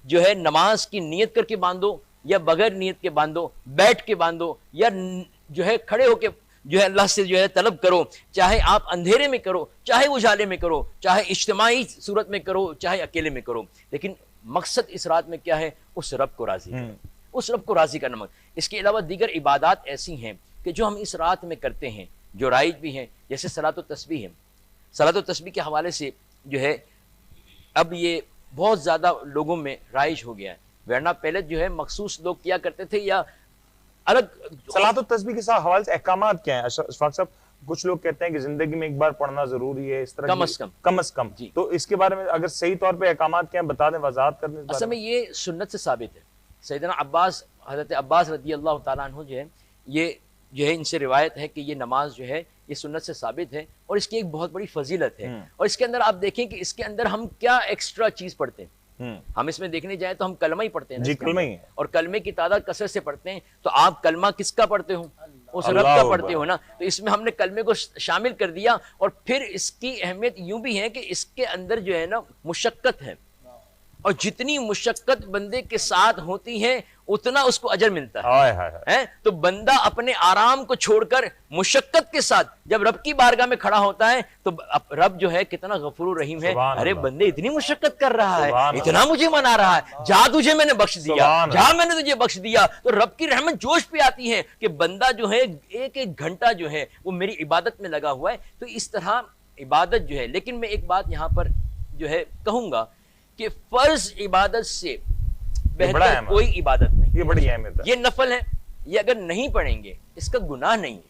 [SPEAKER 3] جو ہے نماز کی نیت کر کے باندھو یا بغیر نیت کے باندھو، بیٹھ کے باندھو یا جو ہے کھڑے ہو کے جو ہے اللہ سے جو ہے طلب کرو، چاہے آپ اندھیرے میں کرو، چاہے اجالے میں کرو، چاہے اجتماعی صورت میں کرو، چاہے اکیلے میں کرو، لیکن مقصد اس رات میں کیا ہے؟ اس رب کو راضی کرنا، اس رب کو راضی کرنا۔ اس کے علاوہ دیگر عبادات ایسی ہیں کہ جو ہم اس رات میں کرتے ہیں جو رائج بھی ہیں، جیسے صلاۃ و تسبیح ہے۔ صلاۃ و تسبیح کے حوالے سے جو ہے اب یہ بہت زیادہ لوگوں میں رائج ہو گیا ہے، ورنہ پہلے جو ہے مخصوص لوگ کیا کرتے تھے یا الگ
[SPEAKER 2] صلاۃ و تسبیح کے ساتھ حوالے سے احکامات کیا ہیں اشفاق صاحب؟ کچھ لوگ کہتے ہیں کہ زندگی میں ایک بار پڑھنا ضروری ہے، اس طرح کم از کم
[SPEAKER 3] جی.
[SPEAKER 2] تو اس کے بارے میں اگر صحیح طور پہ احکامات کیا ہیں بتا دیں، وضاحت کر دیں.
[SPEAKER 3] اصل میں یہ سنت سے ثابت ہے. سیدنا عباس، حضرت عباس رضی اللہ تعالیٰ عنہ جو ہے، یہ جو ہے ان سے روایت ہے کہ یہ نماز جو ہے یہ سنت سے ثابت ہے اور اس کی ایک بہت بڑی فضیلت ہے. اور اس کے اندر آپ دیکھیں کہ اس کے اندر ہم کیا ایکسٹرا چیز پڑھتے ہیں. ہم اس میں دیکھنے جائیں تو ہم کلمہ ہی پڑھتے ہیں
[SPEAKER 2] جی، کلمہ ہی ہے، اور
[SPEAKER 3] کلمے کی تعداد کثرت سے پڑھتے ہیں. تو آپ کلمہ کس کا پڑھتے ہو؟ اس رب کا پڑھتے ہو نا. تو اس میں ہم نے کلمے کو شامل کر دیا. اور پھر اس کی اہمیت یوں بھی ہے کہ اس کے اندر جو ہے نا مشقت ہے، اور جتنی مشقت بندے کے ساتھ ہوتی ہے اتنا اس کو اجر ملتا ہے. تو بندہ اپنے آرام کو چھوڑ کر مشقت کے ساتھ جب رب کی بارگاہ میں کھڑا ہوتا ہے تو رب جو ہے کتنا غفور رحیم ہے. ارے بندے اتنی مشقت کر رہا ہے، اتنا مجھے منا رہا ہے، جا تجھے میں نے بخش دیا، جا میں نے تجھے بخش دیا. تو رب کی رحمت جوش پہ آتی ہے کہ بندہ جو ہے ایک ایک گھنٹہ جو ہے وہ میری عبادت میں لگا ہوا ہے. تو اس طرح عبادت جو ہے، لیکن میں ایک بات یہاں پر جو ہے کہوں گا کہ فرض عبادت سے بہتر کوئی عبادت نہیں.
[SPEAKER 2] یہ بڑی اہمیت ہے.
[SPEAKER 3] یہ نفل ہے، یہ اگر نہیں پڑھیں گے اس کا گناہ نہیں ہے.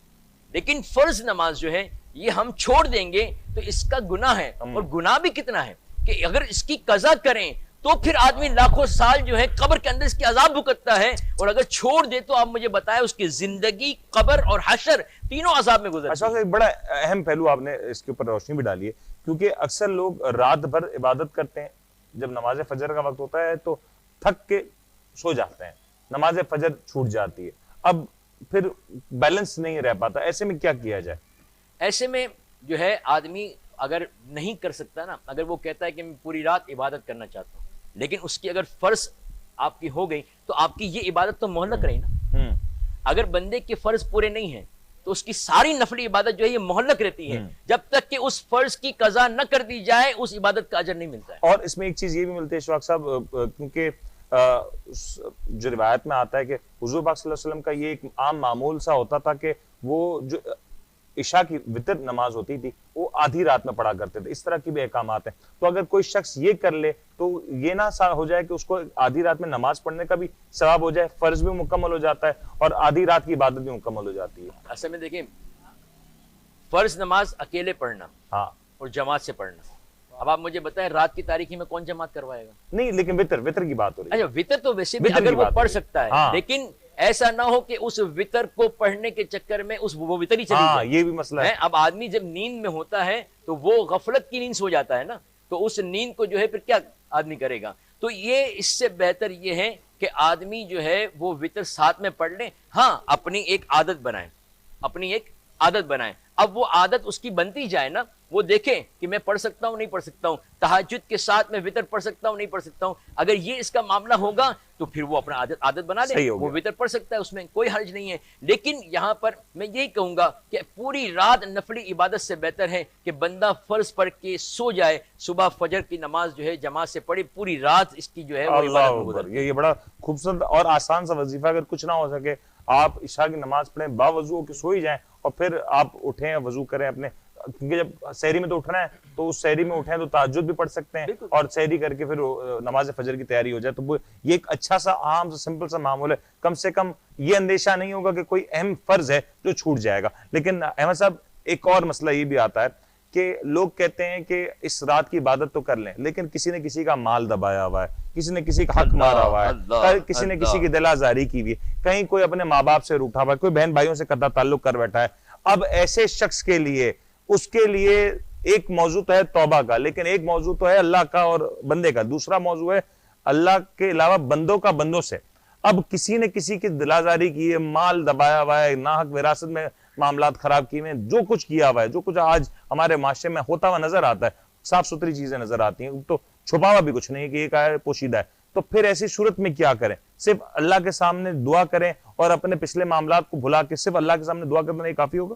[SPEAKER 3] لیکن فرض نماز جو ہے یہ ہم چھوڑ دیں گے تو اس کا گناہ ہے. اور گناہ بھی کتنا ہے کہ اگر اس کی قضا کریں تو پھر آدمی لاکھوں سال جو ہے قبر کے اندر اس کی عذاب بھگتتا ہے. اور اگر چھوڑ دے تو آپ مجھے بتائیں اس کی زندگی، قبر اور حشر تینوں عذاب میں گزرتی ہے.
[SPEAKER 2] ایک بڑا اہم پہلو آپ نے اس کے اوپر روشنی بھی ڈالی ہے، کیونکہ اکثر لوگ رات بھر عبادت کرتے ہیں، جب نماز فجر کا وقت ہوتا ہے تو تھک کے سو جاتے ہیں، نماز فجر چھوٹ جاتی ہے، اب پھر بیلنس نہیں رہ پاتا. ایسے میں کیا کیا جائے؟
[SPEAKER 3] ایسے میں جو ہے آدمی اگر نہیں کر سکتا نا، اگر وہ کہتا ہے کہ میں پوری رات عبادت کرنا چاہتا ہوں، لیکن اس کی اگر فرض آپ کی ہو گئی تو آپ کی یہ عبادت تو مہلک رہی نا. اگر بندے کے فرض پورے نہیں ہیں تو اس کی ساری نفلی عبادت جو ہے یہ مہلک رہتی ہے جب تک کہ اس فرض کی قضا نہ کر دی جائے، اس عبادت کا اجر نہیں ملتا ہے.
[SPEAKER 2] اور اس میں ایک چیز یہ بھی ملتی ہے شفاق صاحب، کیونکہ جو روایت میں آتا ہے کہ حضور پاک صلی اللہ علیہ وسلم کا یہ ایک عام معمول سا ہوتا تھا کہ وہ جو عشاء کی وتر نماز ہوتی تھی وہ آدھی رات میں پڑھا کرتے تھے. اس طرح کی بھی احکامات ہیں. تو اگر کوئی شخص یہ کر لے تو یہ نہ ہو جائے کہ اس کو آدھی رات میں نماز پڑھنے کا بھی ثواب ہو جائے، فرض بھی مکمل ہو جاتا ہے اور آدھی رات کی عبادت بھی مکمل ہو جاتی ہے.
[SPEAKER 3] اصل میں دیکھیں، فرض نماز اکیلے پڑھنا اور جماعت سے پڑھنا. اب آپ مجھے بتائیں رات کی تاریخی میں کون جماعت کروائے گا؟
[SPEAKER 2] نہیں، لیکن وتر کی بات ہو رہی ہے.
[SPEAKER 3] اچھا، وتر تو ویسے بھی اگر وہ پڑھ سکتا ہے، لیکن ایسا نہ ہو کہ اس وتر کو پڑھنے کے چکر میں وہ وتر ہی چلی جائے.
[SPEAKER 2] یہ بھی مسئلہ ہے.
[SPEAKER 3] اب آدمی جب نیند میں ہوتا ہے تو وہ غفلت کی نیند سو جاتا ہے نا، تو اس نیند کو جو ہے پھر کیا آدمی کرے گا؟ تو یہ اس سے بہتر یہ ہے کہ آدمی جو ہے وہ وتر ساتھ میں پڑھ لیں. ہاں، اپنی ایک عادت بنائیں. اب وہ عادت اس کی بنتی جائے نا، وہ دیکھیں کہ میں پڑھ سکتا ہوں نہیں پڑھ سکتا ہوں، تہجد کے ساتھ میں وتر پڑھ سکتا ہوں نہیں پڑھ سکتا ہوں. اگر یہ اس کا معاملہ ہوگا تو پھر وہ اپنا عادت بنا لے، وہ وتر پڑھ سکتا ہے، اس میں کوئی حرج نہیں ہے. لیکن یہاں پر میں یہی کہوں گا کہ پوری رات نفلی عبادت سے بہتر ہے کہ بندہ فرض پڑھ کے سو جائے، صبح فجر کی نماز جو ہے جماعت سے پڑھے، پوری رات اس کی جو ہے وہ عبادت میں گزرے.
[SPEAKER 2] یہ بڑا خوبصورت اور آسان سا وظیفہ. اگر کچھ نہ ہو سکے آپ عشاء کی نماز پڑھیں، باوضو ہو کے سو ہی جائیں اور پھر آپ اٹھیں، وضو کریں اپنے، کیونکہ جب سحری میں تو اٹھنا ہے تو اس سحری میں اٹھیں تو تہجد بھی پڑھ سکتے ہیں اور سحری کر کے پھر نماز فجر کی تیاری ہو جائے. تو یہ ایک اچھا سا عام سا سمپل سا معمول ہے. کم سے کم یہ اندیشہ نہیں ہوگا کہ کوئی اہم فرض ہے جو چھوٹ جائے گا. لیکن احمد صاحب ایک اور مسئلہ یہ بھی آتا ہے کہ لوگ کہتے ہیں کہ اس رات کی عبادت تو کر لیں، لیکن کسی نے کسی کا مال دبایا ہوا ہے، کسی نے کسی کا حق مارا ہوا ہے، کسی نے کسی کی دل آزاری کی ہوئی ہے، کہیں کوئی اپنے ماں باپ سے روٹھا ہوا ہے، کوئی بہن بھائیوں سے قطع تعلق کر بیٹھا ہے. اب ایسے شخص کے لیے، اس کے لیے ایک موضوع تو ہے توبہ کا، لیکن ایک موضوع تو ہے اللہ کا اور بندے کا، دوسرا موضوع ہے اللہ کے علاوہ بندوں کا بندوں سے. اب کسی نے کسی کی دل آزاری کی ہے، مال دبایا ہوا ہے، ناحق وراثت میں معاملات خراب کیے ہیں، جو کچھ کیا ہوا ہے، جو کچھ آج ہمارے معاشرے میں ہوتا ہوا نظر آتا ہے، صاف ستھری چیزیں نظر آتی ہیں، تو چھپا ہوا بھی کچھ نہیں ہے کہ یہ کیا ہے، پوشیدہ ہے. تو پھر ایسی صورت میں کیا کریں؟ صرف اللہ کے سامنے دعا کریں اور اپنے پچھلے معاملات کو بھلا کے صرف اللہ کے سامنے دعا کرنا یہ کافی ہوگا؟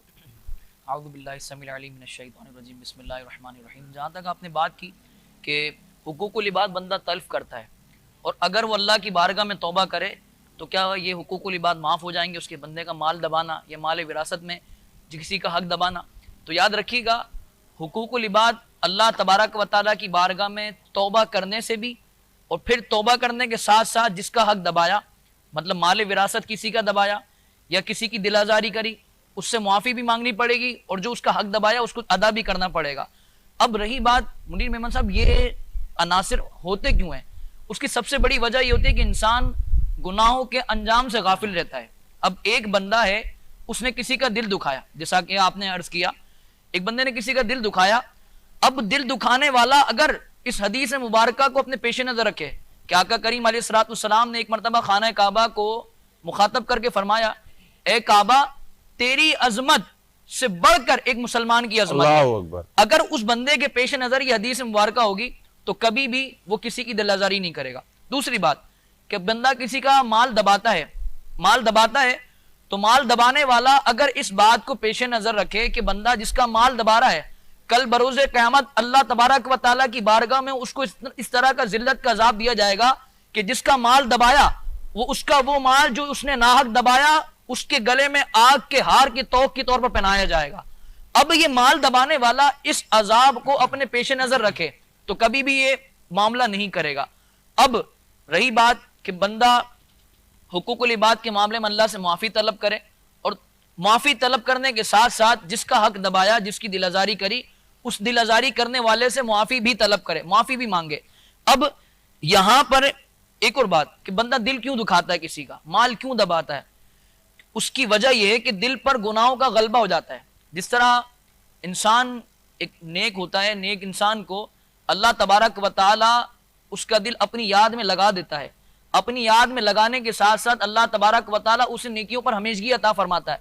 [SPEAKER 5] اعوذ باللہ السمیع العلیم من الشیطان الرجیم، بسم اللہ الرحمن الرحیم. جہاں تک آپ نے بات کی کہ حقوق العباد بندہ تلف کرتا ہے اور اگر وہ اللہ کی بارگاہ میں توبہ کرے تو کیا یہ حقوق العباد معاف ہو جائیں گے؟ اس کے بندے کا مال دبانا یا مال وراثت میں کسی کا حق دبانا. تو یاد رکھیے گا، حقوق العباد اللہ تبارک و تعالیٰ کی بارگاہ میں توبہ کرنے سے بھی، اور پھر توبہ کرنے کے ساتھ ساتھ جس کا حق دبایا، مطلب مال وراثت کسی کا دبایا یا کسی کی دل آزاری کری اس سے معافی بھی مانگنی پڑے گی اور جو اس کا حق دبایا اس کو ادا بھی کرنا پڑے گا. اب رہی بات منیر میمن صاحب یہ عناصر ہوتے کیوں ہیں, اس کی سب سے بڑی وجہ یہ ہوتی ہے کہ انسان گناہوں کے انجام سے غافل رہتا ہے. اب ایک بندہ ہے اس نے کسی کا دل دکھایا, جیسا کہ آپ نے عرض کیا ایک بندے نے کسی کا دل دکھایا. اب دل دکھانے والا اگر اس حدیث مبارکہ کو اپنے پیش نظر رکھے کہ آقا کریم علیہ الصلوۃ والسلام نے ایک مرتبہ خانہ کعبہ کو مخاطب کر کے فرمایا اے کعبہ تیری عظمت سے بڑھ کر ایک مسلمان کی عظمت ہے.
[SPEAKER 2] اللہ اکبر.
[SPEAKER 5] اگر اس بندے کے پیش نظر یہ حدیث مبارکہ ہوگی تو کبھی بھی وہ کسی کی دل آزاری نہیں کرے گا. دوسری بات کہ بندہ کسی کا مال دباتا ہے تو مال دبانے والا اگر اس بات کو پیش نظر رکھے کہ بندہ جس کا مال دبا رہا ہے کل بروز قیامت اللہ تبارک و تعالیٰ کی بارگاہ میں اس کو اس طرح کا ذلت کا عذاب دیا جائے گا کہ جس کا مال دبایا وہ مال جو اس نے ناحق دبایا اس کے گلے میں آگ کے ہار کی توق کے طور پر پہنایا جائے گا. اب یہ مال دبانے والا اس عذاب کو اپنے پیش نظر رکھے تو کبھی بھی یہ معاملہ نہیں کرے گا. اب رہی بات کہ بندہ حقوق العباد کے معاملے میں اللہ سے معافی طلب کرے اور معافی طلب کرنے کے ساتھ ساتھ جس کا حق دبایا جس کی دل آزاری کری اس دل آزاری کرنے والے سے معافی بھی طلب کرے, معافی بھی مانگے. اب یہاں پر ایک اور بات کہ بندہ دل کیوں دکھاتا ہے, کسی کا مال کیوں دباتا ہے, اس کی وجہ یہ ہے کہ دل پر گناہوں کا غلبہ ہو جاتا ہے. جس طرح انسان ایک نیک ہوتا ہے, نیک انسان کو اللہ تبارک و تعالی اس کا دل اپنی یاد میں لگا دیتا ہے. اپنی یاد میں لگانے کے ساتھ ساتھ اللہ تبارک و تعالی اسے نیکیوں پر ہمیشگی عطا فرماتا ہے.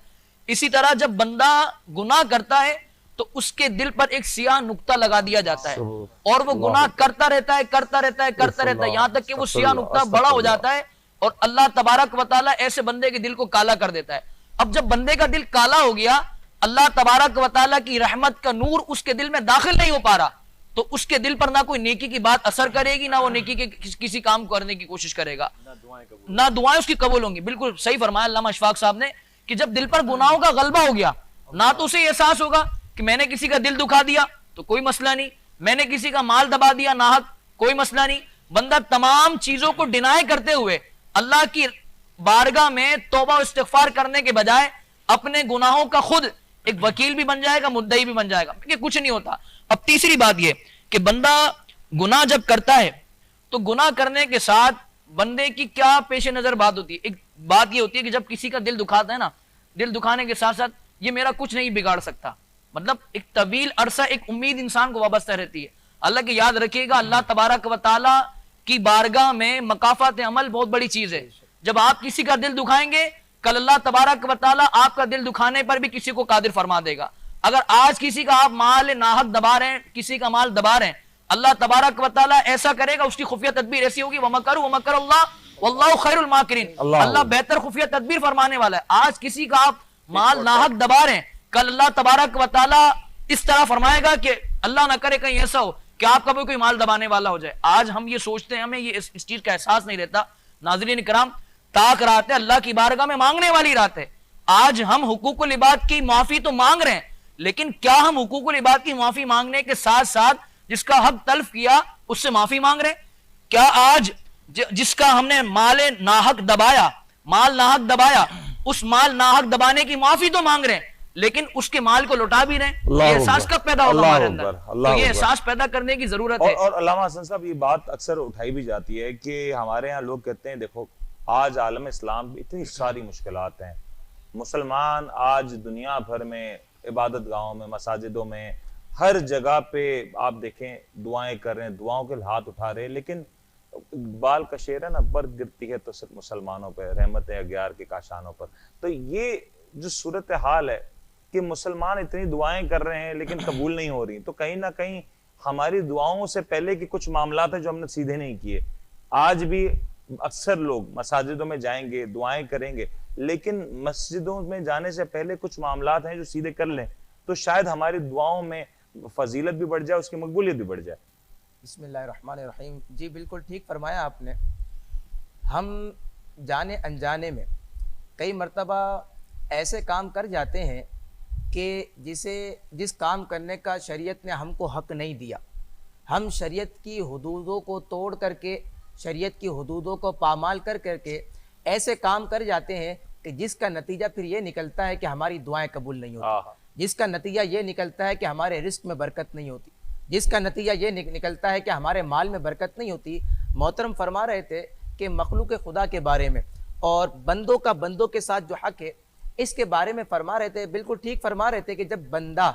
[SPEAKER 5] اسی طرح جب بندہ گناہ کرتا ہے تو اس کے دل پر ایک سیاہ نقطہ لگا دیا جاتا ہے اور وہ گناہ کرتا رہتا ہے یہاں تک کہ وہ سیاہ نقطہ بڑا ہو جاتا ہے اور اللہ تبارک و تعالی ایسے بندے کے دل کو کالا کر دیتا ہے. اب جب بندے کا دل کالا ہو گیا اللہ تبارک و تعالی کی رحمت کا نور اس کے دل میں داخل نہیں ہو پا رہا تو اس کے دل پر نہ کوئی نیکی کی بات اثر کرے گی, نہ وہ نیکی کے کسی کام کرنے کی کوشش کرے گا, نہ دعائیں اس کی قبول ہوں گی. بالکل صحیح فرمایا علامہ اشفاق صاحب نے کہ جب دل پر گناہوں کا غلبہ ہو گیا نہ تو اسے احساس ہوگا کہ میں نے کسی کا دل دکھا دیا تو کوئی مسئلہ نہیں, میں نے کسی کا مال دبا دیا ناحق کوئی مسئلہ نہیں. بندہ تمام چیزوں کو ڈینائی کرتے ہوئے اللہ کی بارگاہ میں توبہ و استغفار کرنے کے بجائے اپنے گناہوں کا خود ایک وکیل بھی بن جائے گا, مدعی بھی بن جائے گا کہ کچھ نہیں ہوتا. اب تیسری بات یہ کہ بندہ گناہ جب کرتا ہے تو گناہ کرنے کے ساتھ بندے کی کیا پیش نظر بات ہوتی ہے. ایک بات یہ ہوتی ہے کہ جب کسی کا دل دکھاتا ہے نا, دل دکھانے کے ساتھ ساتھ یہ میرا کچھ نہیں بگاڑ سکتا, مطلب ایک طویل عرصہ ایک امید انسان کو وابستہ رہتی ہے. اللہ کے یاد رکھیے گا اللہ تبارک و تعالی کی بارگاہ میں مکافات عمل بہت بڑی چیز ہے. جب آپ کسی کا دل دکھائیں گے کل اللہ تبارک و تعالی آپ کا دل دکھانے پر بھی کسی کو قادر فرما دے گا. اگر آج کسی کا آپ مال ناحق دبا رہے ہیں, کسی کا مال دبا رہے ہیں, اللہ تبارک و تعالی ایسا کرے گا, اس کی خفیہ تدبیر ایسی ہوگی وَمَكَرُوا وَمَكَرَ اللَّهُ وَاللَّهُ خَيْرُ الْمَاكِرِينَ, اللہ بہتر خفیہ تدبیر فرمانے والا ہے. آج کسی کا آپ مال ناحق دبا رہے ہیں, کل اللہ تبارک و تعالی اس طرح فرمائے گا کہ اللہ نہ کرے کہیں ایسا ہو کہ آپ کا بھی کوئی مال دبانے والا ہو جائے. آج ہم یہ سوچتے ہیں, ہمیں یہ اس چیز کا احساس نہیں رہتا. ناظرین کرام, طاق رات ہے, اللہ کی بارگاہ میں مانگنے والی رات ہے. آج ہم حقوق العباد کی معافی تو مانگ رہے ہیں, لیکن کیا ہم حقوق العباد کی معافی مانگنے کے ساتھ ساتھ جس کا حق تلف کیا اس سے معافی مانگ رہے ہیں؟ کیا آج جس کا ہم نے مال ناحق دبایا اس مال ناحق دبانے کی معافی تو مانگ رہے ہیں لیکن اس کے مال کو لوٹا بھی رہے ہیں؟ یہ احساس کب پیدا ہوگا ہمارے اندر؟ تو یہ احساس پیدا کرنے کی ضرورت ہے.
[SPEAKER 2] اور علامہ حسن صاحب یہ بات اکثر اٹھائی بھی جاتی ہے کہ ہمارے ہاں لوگ کہتے ہیں دیکھو آج عالم اسلام اتنی ساری مشکلات ہیں, مسلمان آج دنیا بھر میں عبادت گاہوں میں, مساجدوں میں, ہر جگہ پہ آپ دیکھیں دعائیں کر رہے ہیں, دعاؤں کے ہاتھ اٹھا رہے ہیں, لیکن بال کا شعر ہے نا, برف گرتی ہے تو صرف مسلمانوں پہ, رحمت اغیار کے کاشانوں پر. تو یہ جو صورتحال ہے کہ مسلمان اتنی دعائیں کر رہے ہیں لیکن قبول نہیں ہو رہی, تو کہیں نہ کہیں ہماری دعاؤں سے پہلے کے کچھ معاملات ہیں جو ہم نے سیدھے نہیں کیے. آج بھی اکثر لوگ مساجدوں میں جائیں گے, دعائیں کریں گے, لیکن مسجدوں میں جانے سے پہلے کچھ معاملات ہیں جو سیدھے کر لیں تو شاید ہماری دعاؤں میں فضیلت بھی بڑھ جائے, اس کی مقبولیت بھی بڑھ جائے.
[SPEAKER 4] بسم اللہ الرحمن الرحیم. جی بالکل ٹھیک فرمایا آپ نے. ہم جانے انجانے میں کئی مرتبہ ایسے کام کر جاتے ہیں کہ جس کام کرنے کا شریعت نے ہم کو حق نہیں دیا, ہم شریعت کی حدودوں کو توڑ کر کے, شریعت کی حدودوں کو پامال کر کے ایسے کام کر جاتے ہیں کہ جس کا نتیجہ پھر یہ نکلتا ہے کہ ہماری دعائیں قبول نہیں ہوتی،
[SPEAKER 2] آہا،
[SPEAKER 4] جس کا نتیجہ یہ نکلتا ہے کہ ہمارے رزق میں برکت نہیں ہوتی، جس کا نتیجہ یہ نکلتا ہے کہ ہمارے مال میں برکت نہیں ہوتی۔ محترم فرما رہے تھے کہ مخلوق خدا کے بارے میں اور بندوں کا بندوں کے ساتھ جو حق ہے اس کے بارے میں فرما رہے تھے، بالکل ٹھیک فرما رہے تھے کہ جب بندہ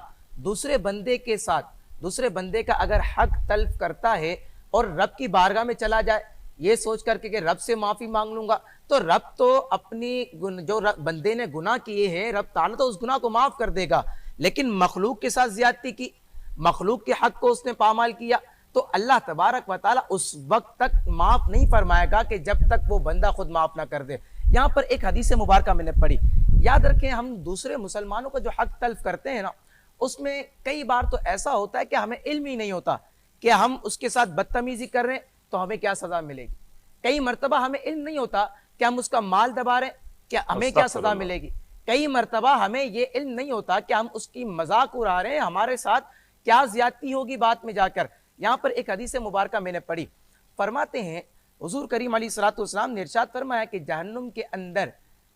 [SPEAKER 4] دوسرے بندے کے ساتھ دوسرے بندے کا اگر حق تلف کرتا ہے اور رب کی بارگاہ میں چلا جائے یہ سوچ کر کے کہ رب سے معافی مانگ لوں گا، تو رب تو اپنی جو بندے نے گناہ کیے ہیں رب تعالیٰ تو اس گناہ کو معاف کر دے گا، لیکن مخلوق کے ساتھ زیادتی کی، مخلوق کے حق کو اس نے پامال کیا تو اللہ تبارک و تعالیٰ اس وقت تک معاف نہیں فرمائے گا کہ جب تک وہ بندہ خود معاف نہ کر دے۔ یہاں پر ایک حدیث مبارکہ میں نے پڑھی، یاد رکھیں ہم دوسرے مسلمانوں کا جو حق تلف کرتے ہیں نا اس میں کئی بار تو ایسا ہوتا ہے کہ ہمیں علم ہی نہیں ہوتا کہ ہم اس کے ساتھ بدتمیزی کر رہے ہیں تو ہمیں کیا سزا ملے گی، کئی مرتبہ ہمیں علم نہیں ہوتا کہ ہم اس کا مال دبا رہے ہیں کہ ہمیں کیا سزا ملے گی، کئی مرتبہ ہمیں یہ علم نہیں ہوتا کہ ہم اس کی مذاق اڑا رہے ہیں، ہمارے ساتھ کیا زیادتی ہوگی بعد میں جا کر۔ یہاں پر ایک حدیث مبارکہ میں نے پڑھی، فرماتے ہیں حضور کریم علیہ الصلوۃ والسلام نے ارشاد فرمایا کہ جہنم کے اندر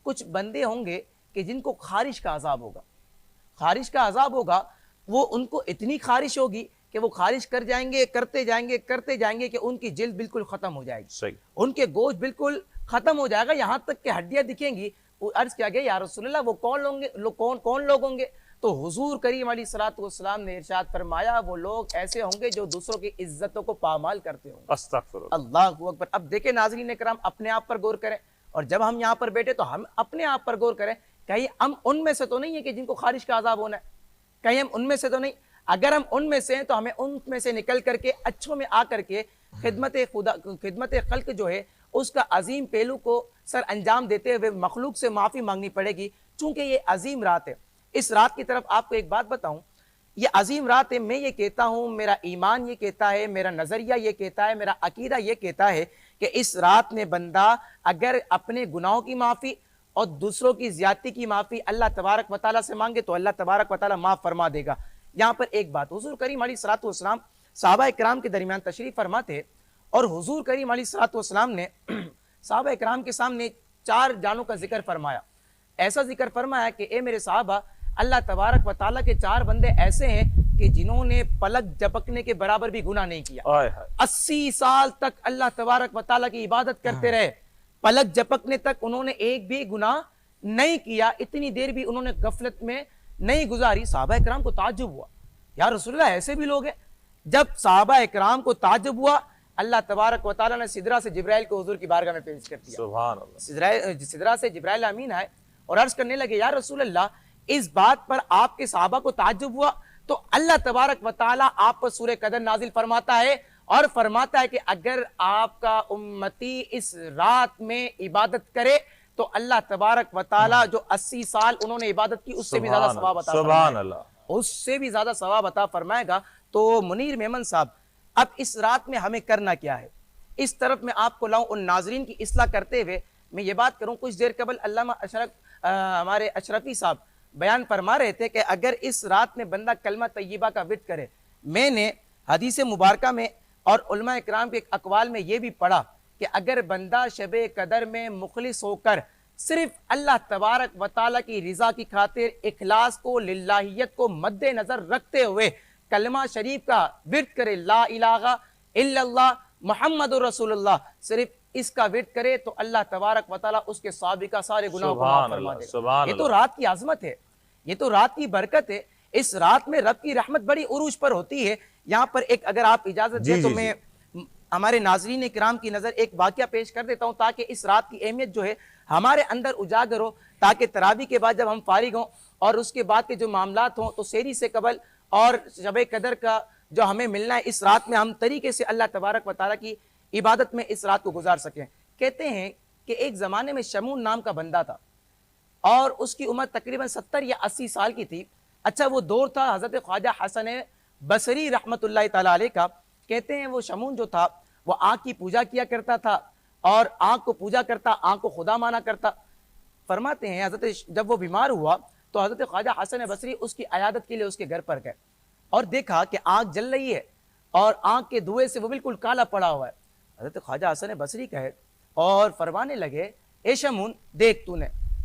[SPEAKER 4] کچھ بندے ہوں گے کہ جن کو خارش کا عذاب ہوگا، خارش کا عذاب ہوگا، وہ ان کو اتنی خارش ہوگی کہ وہ خارش کر جائیں گے کرتے جائیں گے کہ ان کی جلد بالکل ختم ہو جائے گی،
[SPEAKER 2] صحیح،
[SPEAKER 4] ان کے گوشت بالکل ختم ہو جائے گا، یہاں تک کہ ہڈیاں دکھیں گی۔ وہ عرض کیا گیا یا رسول اللہ وہ کون لوگ ہوں گے؟ تو حضور کریم علیہ الصلوۃ والسلام نے ارشاد فرمایا وہ لوگ ایسے ہوں گے جو دوسروں کی عزتوں کو پامال کرتے ہوں گے۔
[SPEAKER 2] استغفر اللہ،
[SPEAKER 4] اللہ اکبر۔ اب دیکھیں ناظرین کرام اپنے آپ پر غور کریں، اور جب ہم یہاں پر بیٹھے تو ہم اپنے آپ پر غور کریں، کہیں ہم ان میں سے تو نہیں ہیں کہ جن کو خارش کا عذاب ہونا ہے، کہیں ہم ان میں سے تو نہیں، اگر ہم ان میں سے ہیں تو ہمیں ان میں سے نکل کر کے اچھوں میں آ کر کے خدمت خلق جو ہے اس کا عظیم پہلو کو سر انجام دیتے ہوئے مخلوق سے معافی مانگنی پڑے گی، چونکہ یہ عظیم رات ہے۔ اس رات کی طرف آپ کو ایک بات بتاؤں، یہ عظیم رات ہے، میں یہ کہتا ہوں، میرا ایمان یہ کہتا ہے، میرا نظریہ یہ کہتا ہے، میرا عقیدہ یہ کہتا ہے کہ اس رات میں بندہ اگر اپنے گناہوں کی معافی اور دوسروں کی زیادتی کی معافی اللہ تبارک و تعالیٰ سے مانگے تو اللہ تبارک و تعالیٰ معاف فرما دے گا۔ یہاں پر ایک بات، حضور کریم علیہ الصلوۃ والسلام صحابہ اکرام کے درمیان تشریف فرما تھے، اور حضور کریم علیہ الصلوۃ والسلام نے صحابہ اکرام کے سامنے 4 جانوں کا ذکر فرمایا، ایسا ذکر فرمایا کہ اے میرے صحابہ، اللہ تبارک و تعالیٰ کے 4 بندے ایسے ہیں کہ جنہوں نے پلک جھپکنے کے برابر بھی گناہ نہیں کیا، 80 سال تک اللہ تبارک و تعالیٰ کی عبادت کرتے رہے، پلک جھپکنے تک انہوں نے ایک بھی گناہ نہیں کیا، اتنی دیر بھی انہوں نے غفلت میں نہیں گزاری۔ صحابہ اکرام کو تعجب ہوا، یا رسول اللہ ایسے بھی لوگ ہیں؟ جب صحابہ اکرام کو تعجب ہوا، اللہ تبارک و تعالیٰ نے سدرہ سے جبرائیل کو حضور کی بارگاہ میں پیش کر دیا۔
[SPEAKER 2] سبحان اللہ،
[SPEAKER 4] سدرہ سے جبرائیل امین آئے اور عرض کرنے لگے یا رسول اللہ اس بات پر آپ کے صحابہ کو تعجب ہوا تو اللہ تبارک و تعالیٰ آپ پر سورہ قدر نازل فرماتا ہے اور فرماتا ہے کہ اگر آپ کا امتی اس رات میں عبادت کرے تو اللہ تبارک و تعالیٰ جو 80 سال انہوں نے عبادت کی اس سے بھی زیادہ ثواب عطا فرمائے
[SPEAKER 2] سبحان اللہ،
[SPEAKER 4] اس سے بھی زیادہ ثواب عطا فرمائے گا۔ تو منیر میمن صاحب، اب اس رات میں ہمیں کرنا کیا ہے؟ اس طرف میں آپ کو لاؤں، ان ناظرین کی اصلاح کرتے ہوئے میں یہ بات کروں، کچھ دیر قبل علامہ ہمارے اشرفی صاحب بیان فرما رہے تھے کہ اگر اس رات میں بندہ کلمہ طیبہ کا ورد کرے، میں نے حدیث مبارکہ میں اور علماء اکرام کے اقوال میں یہ بھی پڑھا کہ اگر بندہ شب قدر میں مخلص ہو کر صرف اللہ تبارک و تعالیٰ کی رضا کی خاطر اخلاص کو، للہیت کو مد نظر رکھتے ہوئے کلمہ شریف کا ورد کرے، لا الہ الا اللہ محمد رسول اللہ، صرف اس کا ورد کرے تو اللہ تبارک و تعالیٰ اس کے سابقہ سارے گناہوں کو معاف فرما دے گا۔ یہ تو رات کی عظمت ہے، یہ تو رات کی برکت ہے، اس رات میں رب کی رحمت بڑی عروج پر ہوتی ہے۔ یہاں پر ایک اگر آپ اجازت دیں تو میں ہمارے ناظرین کرام کی نظر ایک واقعہ پیش کر دیتا ہوں تاکہ اس رات کی اہمیت جو ہے ہمارے اندر اجاگر ہو، تاکہ تراویح کے بعد جب ہم فارغ ہوں اور اس کے بعد کے جو معاملات ہوں تو سحری سے قبل اور شب قدر کا جو ہمیں ملنا ہے اس رات میں ہم طریقے سے اللہ تبارک و تعالیٰ کی عبادت میں اس رات کو گزار سکیں۔ کہتے ہیں کہ ایک زمانے میں شمون نام کا بندہ تھا اور اس کی عمر تقریباً 70 یا 80 سال کی تھی۔ اچھا وہ دور تھا حضرت خواجہ حسن بصری رحمت اللہ تعالیٰ علیہ کا۔ کہتے ہیں وہ شمون جو تھا وہ آنکھ کی پوجا کیا کرتا تھا اور آنکھ کو پوجا کرتا، آنکھ کو خدا مانا کرتا۔ فرماتے ہیں حضرت جب وہ بیمار ہوا تو حضرت خواجہ حسن بصری اس کی عیادت کے لیے اس کے گھر پر گئے اور دیکھا کہ آنکھ جل رہی ہے اور آنکھ کے دھوئے سے وہ بالکل کالا پڑا ہوا ہے۔ حضرت خواجہ حسن بصری کہے اور فرمانے لگے اے شمون دیکھ تو نے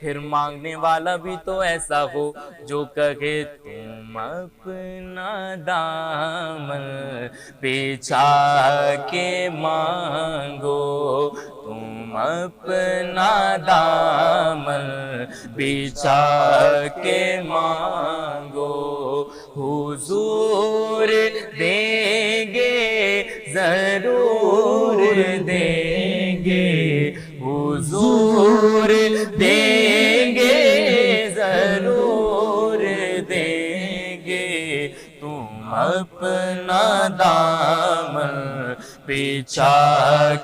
[SPEAKER 1] پھر مانگنے والا بھی تو ایسا ہو جو کہے تم اپنا دامن بچھا کے مانگو، تم اپنا دامن بچھا کے مانگو، حضور دیں گے ضرور دیں گے، حضور دیں گے ضرور دیں گے، تم اپنا دامن بچھا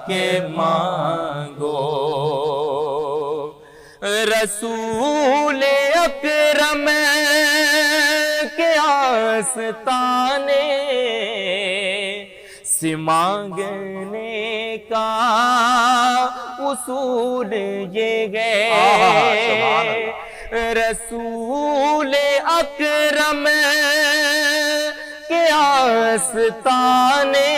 [SPEAKER 1] کے مانگو۔ رسول اکرم کے آستانے سے مانگنے کا اصول یہ ہے، رسول اکرم کے آستانے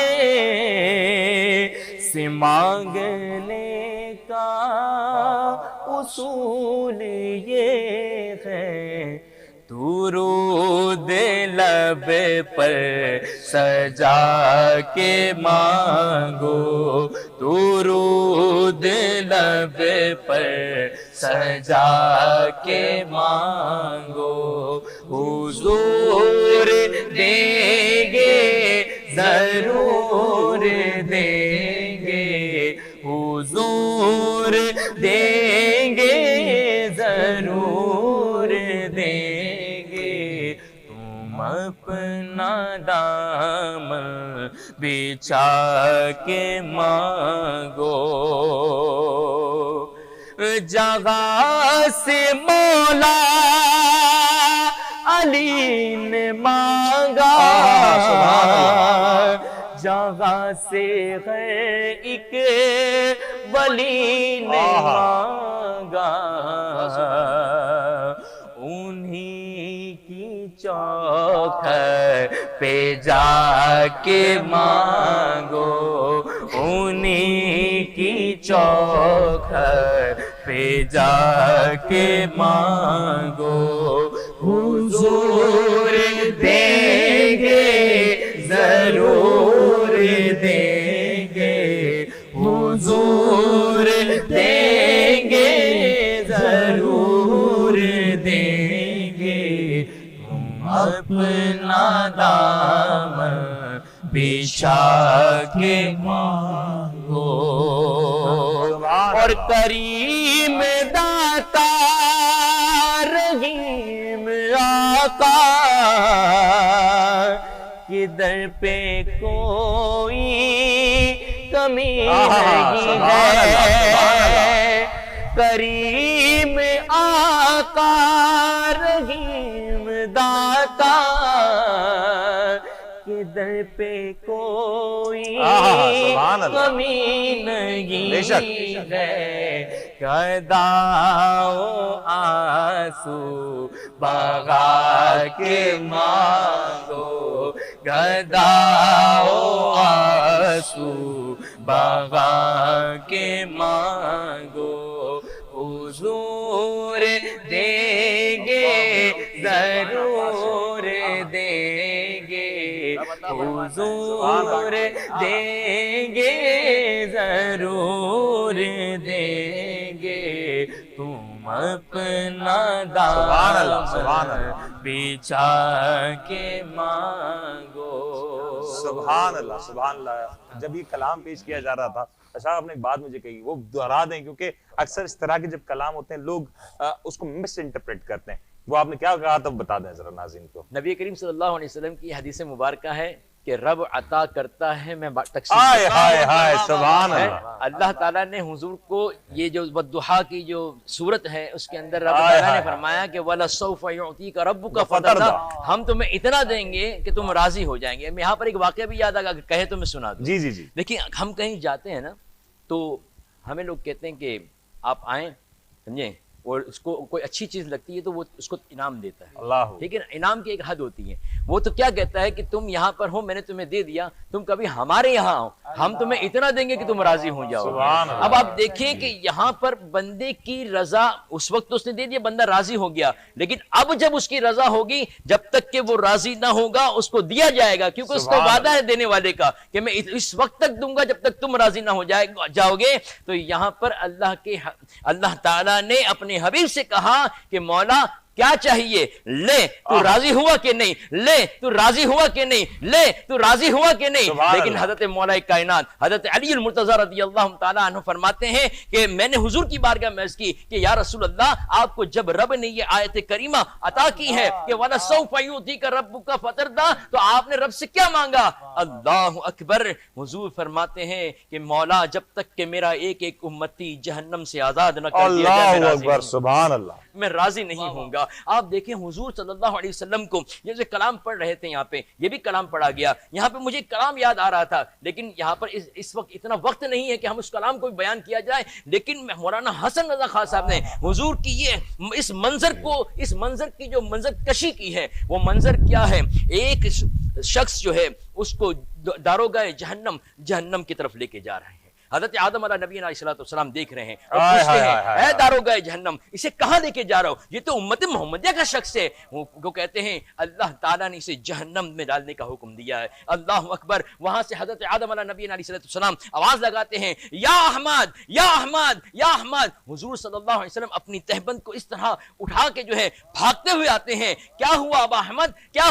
[SPEAKER 1] سے مانگنے کا اصول یہ ہے، درود لب پر سجا کے مانگو، درود لب پر سجا کے مانگو، حضور دیں گے ضرور دیں گے، حضور دیں گے ضرور دیں گے، تم اپنا دامن بچھا کے مانگو۔ جگہ سے مولا علی نے مانگا، جگہ سے ہے ایک ولی نے مانگا، انہی کی چوکھٹ پہ جا کے مانگو، انہی کی چوکھٹ پہ جا کے مانگو، حضور دیں گے ضرور دیں گے، حضور دیں گے ضرور دیں گے، تم اپنا دامن بچھا کے مانگو۔ اور کریم داتا رحیم آقا کے در پہ کوئی کمی نہیں ہے، کریم آقا رحیم داتا کے در پہ کوئی کمی نہیں ہے، گداؤ آنسو بہا کے مانگو، گداؤ آنسو بہا کے مانگو، حضور دیں گے ضرور دیں گے، حضور دیں گے ضرور دیں گے، تم اپنا دامن بچھا کے مانگو۔
[SPEAKER 2] سبحان اللہ سبحان اللہ۔ جب یہ کلام پیش کیا جا رہا تھا اچھا آپ نے ایک بات مجھے کہی، وہ دہرا دیں کیونکہ اکثر اس طرح کے جب کلام ہوتے ہیں لوگ اس کو مس انٹرپریٹ کرتے ہیں، وہ آپ نے کیا کہا تھا بتا دیں ذرا ناظرین کو۔
[SPEAKER 3] نبی کریم صلی اللہ علیہ وسلم کی حدیث مبارکہ ہے کہ رب عطا کرتا ہے میں تقسیم
[SPEAKER 2] ہائے ہائے ہائے سبحان اللہ۔
[SPEAKER 3] اللہ تعالیٰ نے حضور کو یہ جو والضحیٰ کی جو صورت ہے اس کے اندر رب تعالیٰ نے فرمایا کہ وَلَسَوْفَ يُعْطِيكَ رَبُّكَ فَتَرْضَىٰ، ہم تمہیں اتنا دیں گے کہ تم راضی ہو جائیں گے۔ یہاں پر ایک واقعہ بھی یاد آ گیا، کہے تو میں سنا دوں۔
[SPEAKER 2] جی جی جی۔
[SPEAKER 3] دیکھیں ہم کہیں جاتے ہیں نا تو ہمیں لوگ کہتے ہیں کہ آپ آئیں، سمجھیں اور اس کو کوئی اچھی چیز لگتی ہے تو وہ اس کو انعام دیتا ہے،
[SPEAKER 2] اللہ
[SPEAKER 3] لیکن انعام کی ایک حد ہوتی ہے. وہ تو کیا کہتا ہے کہ تم یہاں پر ہو، میں نے تمہیں دے دیا، تم کبھی ہمارے یہاں آؤ، ہم تمہیں اتنا دیں گے کہ تم راضی ہو جاؤ.
[SPEAKER 2] سبحان اللہ.
[SPEAKER 3] اب آپ دیکھیں کہ یہاں پر بندے کی رضا، اس وقت تو اس نے دے دیا، بندہ راضی ہو گیا، لیکن اب جب اس کی رضا ہوگی، جب تک کہ وہ راضی نہ ہوگا اس کو دیا جائے گا، کیونکہ اس کا
[SPEAKER 2] سبحان
[SPEAKER 3] وعدہ ہے دینے والے کا کہ میں اس وقت تک دوں گا جب تک تم راضی نہ ہو جاؤ گے. تو یہاں پر اللہ تعالیٰ نے اپنے حبیب سے کہا کہ مولا کیا چاہیے، لے تو راضی ہوا کہ نہیں، لے تو راضی ہوا کہ نہیں، لے تو راضی ہوا کہ نہیں. لیکن حضرت مولا کائنات حضرت علی المرتضی رضی اللہ تعالیٰ عنہ فرماتے ہیں کہ میں نے حضور کی بارگاہ میں عرض کی کہ یا رسول اللہ، آپ کو جب رب نے یہ آیت کریمہ عطا کی ہے کہ وَلَسَوْفَ يُعْطِيكَ رَبُّكَ فَتَرْضَىٰ، تو آپ نے رب سے کیا مانگا؟ اللہ اکبر. حضور فرماتے ہیں کہ مولا جب تک کہ میرا ایک ایک امتی جہنم سے آزاد نہ کر دیا جائے،
[SPEAKER 2] اللہ اکبر، سبحان اللہ،
[SPEAKER 3] میں راضی نہیں ہوں گا. آپ دیکھیں حضور صلی اللہ علیہ وسلم کو یہ جو کلام پڑھ رہے تھے، یہاں پہ یہ بھی کلام پڑھا گیا، یہاں پہ مجھے کلام یاد آ رہا تھا، لیکن یہاں پر اس وقت اتنا وقت نہیں ہے کہ ہم اس کلام کو بیان کیا جائے. لیکن مولانا حسن رضا خان صاحب نے حضور کی اس منظر کی جو منظر کشی کی ہے، وہ منظر کیا ہے؟ ایک شخص جو ہے اس کو داروغہ جہنم کی طرف لے کے جا رہے ہیں. حضرت آدم علیہ نبی علیہ السلام دیکھ رہے ہیں اور پوچھتے ہیں اے داروغہ جہنم، اسے کہاں لے کے جا رہا ہو؟ یہ تو امت محمدیہ کا شخص ہے. وہ کہتے ہیں اللہ تعالیٰ نے اسے جہنم میں ڈالنے کا حکم دیا ہے. اللہ اکبر. وہاں سے حضرت آدم علیہ نبی علیہ السلام آواز لگاتے ہیں یا احمد یا احمد یا احمد. حضور صلی اللہ علیہ وسلم اپنی تہبند کو اس طرح اٹھا کے جو ہے بھاگتے ہوئے آتے ہیں. کیا ہوا ابا احمد، کیا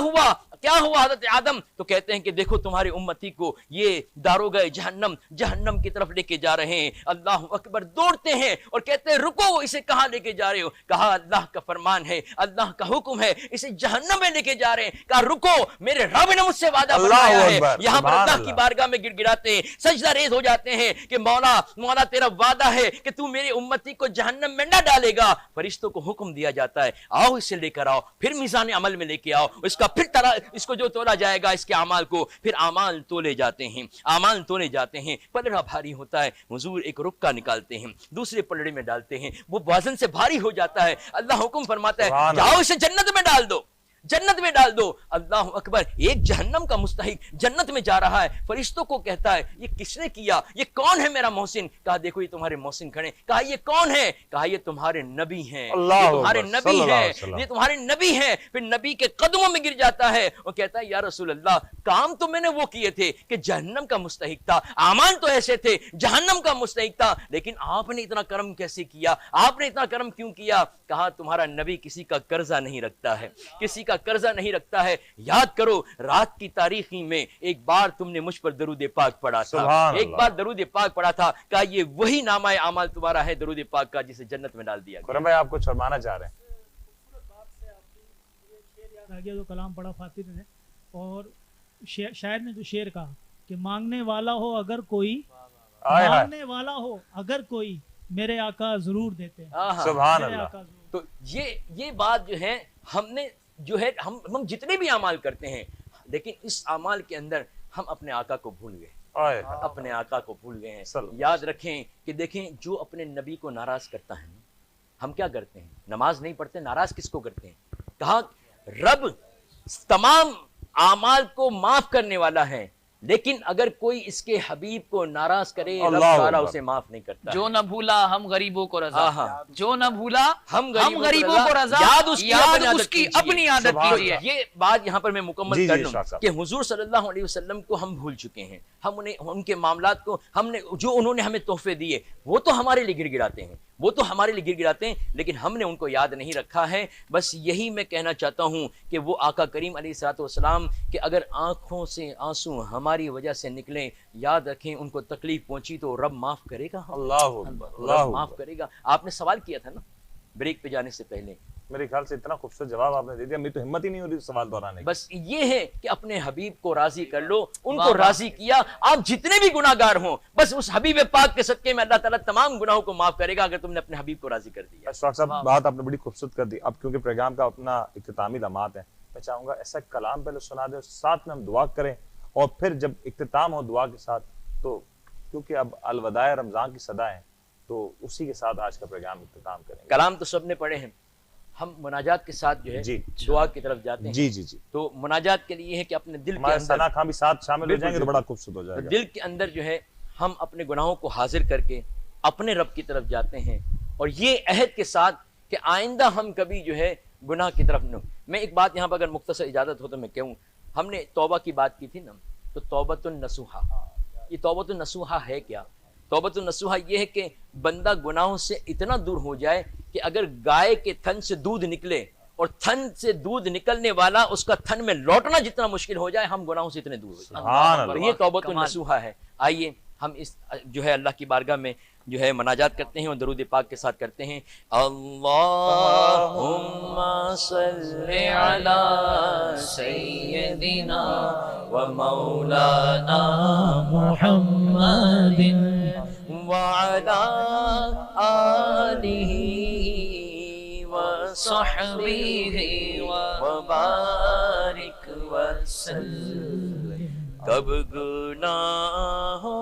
[SPEAKER 3] ہوا حضرت آدم؟ تو کہتے ہیں کہ دیکھو تمہاری امتی کو یہ داروغہ جہنم کی طرف لے کے جا رہے ہیں. اللہ اکبر. دوڑتے ہیں اور کہتے ہیں رکو، اسے کہاں لے کے جا رہے ہو؟ کہا اللہ کا فرمان ہے، اللہ کا حکم ہے، اسے جہنم میں لے کے جا رہے ہیں. کہا رکو، میرے رب نے مجھ سے وعدہ فرمایا ہے. یہاں پر اللہ کی بارگاہ میں گڑ گڑاتے ہیں، سجدہ ریز ہو جاتے ہیں کہ مولا تیرا وعدہ ہے کہ تو میری امتی کو جہنم میں نہ ڈالے گا. فرشتوں کو حکم دیا جاتا ہے آؤ اسے لے کر آؤ، پھر میزان عمل میں لے کے آؤ، اس کو جو تولا جائے گا اس کے اعمال کو، پھر اعمال تولے جاتے ہیں. پلڑا بھاری ہوتا ہے، حضور ایک رکا نکالتے ہیں، دوسرے پلڑے میں ڈالتے ہیں، وہ وزن سے بھاری ہو جاتا ہے. اللہ حکم فرماتا ہے جاؤ اسے جنت میں ڈال دو. اللہ اکبر. ایک جہنم کا مستحق جنت میں جا رہا ہے، فرشتوں کو کہتا ہے یہ کس نے کیا، یہ کون ہے میرا محسن؟ کہا دیکھو یہ تمہارے محسن کھڑے. کہا یہ کون ہے؟ کہا یہ تمہارے نبی ہیں، یہ تمہارے نبی ہیں. پھر نبی کے قدموں میں گر جاتا ہے اور کہتا ہے یا رسول اللہ، کام تو میں نے وہ کیے تھے کہ جہنم کا مستحق تھا، اعمال تو ایسے تھے جہنم کا مستحق تھا، لیکن آپ نے اتنا کرم کیسے کیا، آپ نے اتنا کرم کیوں کیا؟ کہا تمہارا نبی کسی کا قرضہ نہیں رکھتا ہے، یاد کرو رات کی تاریخی میں ایک بار تم نے مجھ پر درود پاک پڑھا تھا، کہا یہ وہی نامہ اعمال تمہارا ہے درود پاک کا جسے جنت میں ڈال دیا گیا.
[SPEAKER 2] قرآن بھائی آپ کچھ فرمانا چاہ رہے ہیں؟
[SPEAKER 6] آگے جو کلام پڑھا فاتر نے، اور شاعر نے جو شعر کہا کہ مانگنے والا ہو اگر کوئی میرے آقا ضرور دیتے ہیں.
[SPEAKER 2] سبحان اللہ.
[SPEAKER 3] تو یہ بات جو ہے ہم جتنے بھی اعمال کرتے ہیں، لیکن اس اعمال کے اندر ہم اپنے آقا کو بھول گئے ہیں. یاد رکھیں کہ دیکھیں جو اپنے نبی کو ناراض کرتا ہے ہم کیا کرتے ہیں؟ نماز نہیں پڑھتے. ناراض کس کو کرتے ہیں؟ کہا رب تمام اعمال کو معاف کرنے والا ہے، لیکن اگر کوئی اس کے حبیب کو ناراض کرے رب تعالیٰ اسے معاف نہیں کرتا.
[SPEAKER 5] جو نہ بھولا ہم غریبوں کو رضا، جو نہ بھولا ہم غریبوں کو رضا،
[SPEAKER 3] یاد اس کی
[SPEAKER 5] اپنی عادت کیجیے.
[SPEAKER 3] یہ بات یہاں پر میں مکمل کر لوں کہ حضور صلی اللہ علیہ وسلم کو ہم بھول چکے ہیں. ہم ان کے معاملات کو جو انہوں نے ہمیں تحفے دیے وہ تو ہمارے لیے گر گراتے ہیں، لیکن ہم نے ان کو یاد نہیں رکھا ہے. بس یہی میں کہنا چاہتا ہوں کہ وہ آقا کریم علیہ الصلوۃ والسلام کہ اگر آنکھوں سے آنسو ہماری وجہ سے نکلیں، یاد رکھیں ان کو تکلیف پہنچی تو رب معاف کرے گا. رب معاف کرے گا. آپ نے سوال کیا تھا نا بریک پہ جانے سے پہلے،
[SPEAKER 2] میرے خیال سے اتنا خوبصورت جواب آپ نے دے دیا، میری تو ہمت ہی نہیں ہو رہی سوال دہرانے کی.
[SPEAKER 3] بس یہ ہے کہ اپنے حبیب کو راضی کر لو. ان کو راضی کیا، آپ جتنے بھی گناہ گار ہوں بس اس حبیب پاک کے صدقے میں اللہ تعالیٰ تمام گناہوں کو معاف کرے گا اگر تم نے اپنے حبیب کو راضی کر دیا.
[SPEAKER 2] اشفاق صاحب بات آپ نے بڑی خوبصورت کر دی. اب کیونکہ پروگرام کا اپنا اختتامی لمحات ہے، میں چاہوں گا ایسا کلام پہلے سنا دیں، ساتھ میں ہم دعا کریں، اور پھر جب اختتام ہو دعا کے ساتھ، تو کیونکہ اب الوداع رمضان کی صدا ہے، تو تو اسی کے ساتھ آج کا پروگرام اختتام کریں گے.
[SPEAKER 3] کلام تو سب نے پڑھے ہیں, ہم مناجات کے ساتھ جو ہے
[SPEAKER 2] جی
[SPEAKER 3] دعا کی طرف جاتے ہیں.
[SPEAKER 2] جی جی جی,
[SPEAKER 3] تو مناجات کے لیے یہ ہے کہ اپنے دل کے
[SPEAKER 2] ہمارے
[SPEAKER 3] اندر,
[SPEAKER 2] ثنا خان بھی ساتھ شامل ہو جائیں گے تو بڑا خوبصورت ہو جائے گا.
[SPEAKER 3] دل کے اندر جو ہے ہم اپنے گناہوں کو حاضر کر کے اپنے رب کی طرف جاتے ہیں, اور یہ عہد کے ساتھ کہ آئندہ ہم کبھی جو ہے گناہ کی طرف نہ. میں ایک بات یہاں پر اگر مختصر اجازت ہو تو میں کہوں, ہم نے توبہ کی بات کی تھی نا, تو توبۃ النصوحہ, یہ توبۃ النصوحہ ہے کیا؟ توبۃ النصوحہ یہ ہے کہ بندہ گناہوں سے اتنا دور ہو جائے کہ اگر گائے کے تھن سے دودھ نکلے اور تھن سے دودھ نکلنے والا اس کا تھن میں لوٹنا جتنا مشکل ہو جائے, ہم گناہوں سے اتنے دور ہو جائیں.
[SPEAKER 2] سبحان
[SPEAKER 3] اور
[SPEAKER 2] اللہ.
[SPEAKER 3] یہ توبۃ النصوحہ ہے. آئیے ہم اس جو ہے اللہ کی بارگاہ میں جو ہے مناجات کرتے ہیں اور درود پاک کے ساتھ کرتے ہیں. اللہم صلی علی سیدنا و مولانا محمد وعلی آلہ وصحبہ وبارک وسلم. کب گناہوں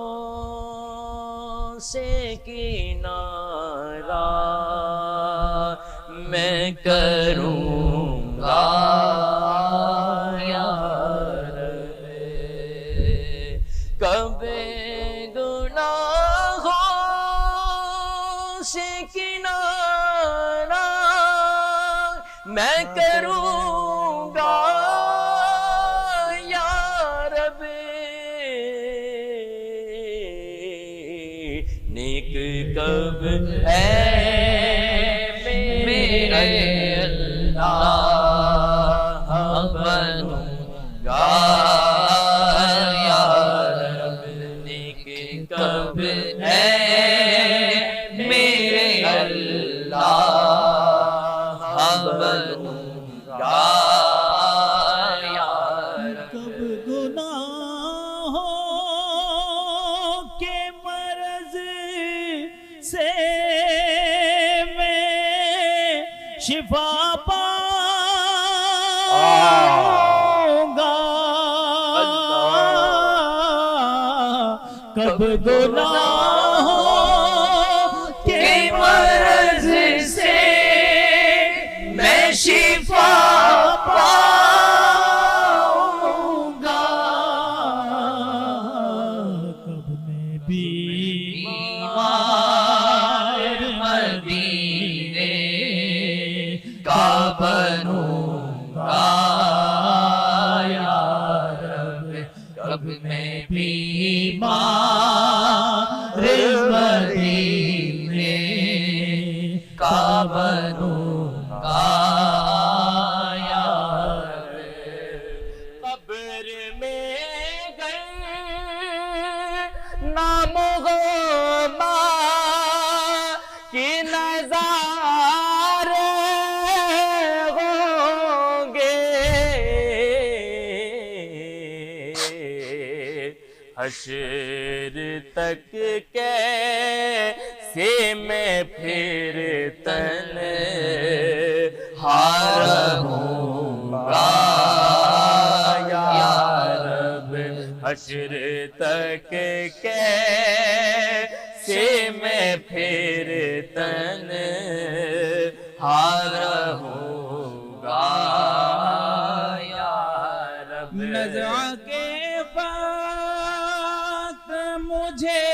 [SPEAKER 3] سے کنارہ میں کروں گا یا رب, کب گناہوں سے کنارہ میں کروں گا یا رب, نیک کب ہے میرے اللہ بنوں گا یا رب, نیک کب ہے میرے اللہ بنوں گا یا رب.
[SPEAKER 6] کب گناہوں کے مرض سے میں شفا پاؤں گا, کب گناہوں کے مرض سے میں شفا پاؤں گا, کب میں بیمار مدینے کا بنوں گا یا رب, کب میں بیمار مدینے کا بنوں گا یا رب. قبر میں گئے نام غما کی نظارے ہوں گے, حشر تک کیسے میں پھر تنہا رہوں گا یا رب, حشر تک کیسے میں پھر تنہا رہوں گا یا رب. نزع کے وقت مجھے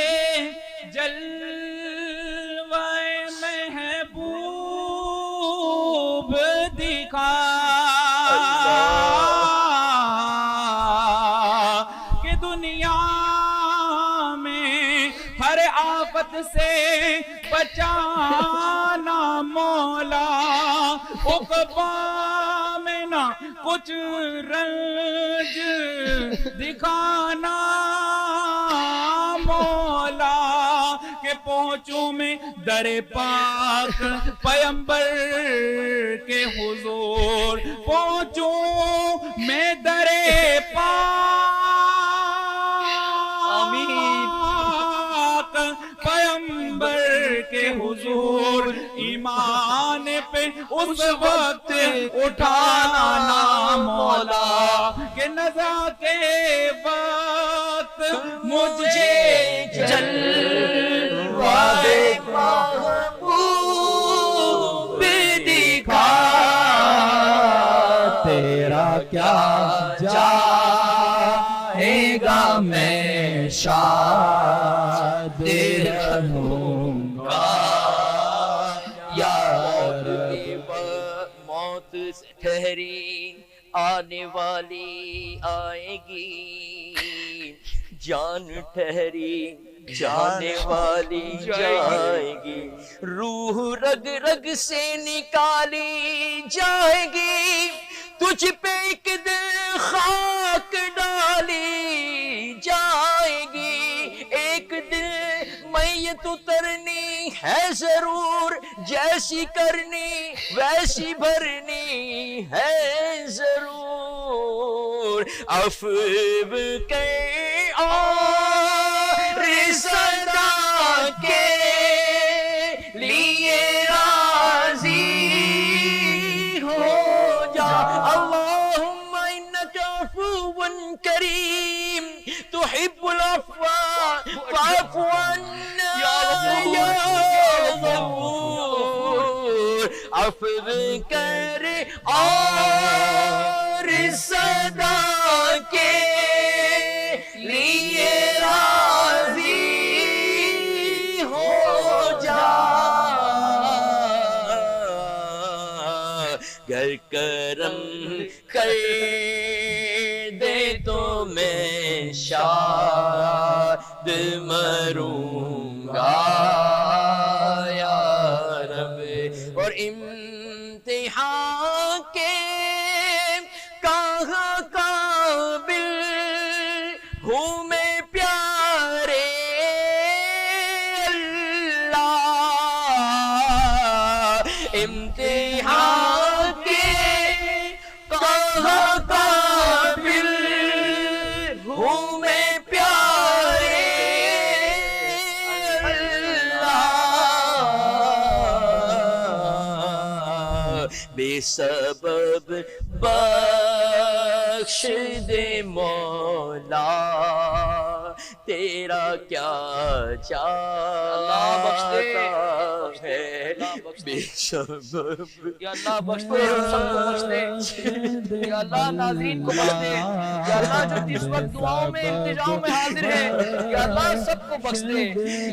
[SPEAKER 6] جلوہ محبوب دکھا کہ دنیا میں ہر آفت سے بچانا مولا, عقبہ میں نہ کچھ رنج دکھانا مولا, کہ پہنچوں میں در پاک پیمبر کے حضور, پہنچوں میں در پاک پیمبر کے حضور, ایمان پہ اس وقت اٹھانا مولا, کہ نزع کے وقت مجھے جلوہ
[SPEAKER 1] شاد رہوں گا یا رب۔
[SPEAKER 3] موت ٹھہری آنے والی آئے گی، جان ٹھہری جانے والی جائے گی، روح رگ رگ سے نکالی جائے گی، تجھ پہ ایک دن خاک ڈالی جائے گی، ایک دن میت اترنی ہے ضرور، جیسی کرنی ویسی بھرنی ہے ضرور، عفو کر اور صدا کے لیے راضی ہو جا، اللہم انک عفو کریم تحب العفو فاعف عنا یا غفور، عفو کر اور صدا کے لیے راضی ہو جا، گر کرم کر دے تو میں شاد مروں گا یا رب، اور امتحان کے کہاں قابل ہوں میں پیارے اللہ، امتحان کے کہاں قابل ہوں میں پیارے اللہ، بے سبب بخش دے مولا، تیرا کیا چاہتا ہے، بے سبب
[SPEAKER 5] یا اللہ بخش دے، ہم سب کو بخش دے یا اللہ، ناظرین کو بخش دے یا اللہ، جو جس وقت دعاؤں میں التجاؤں میں حاضر ہے یا اللہ سب کو بخش دے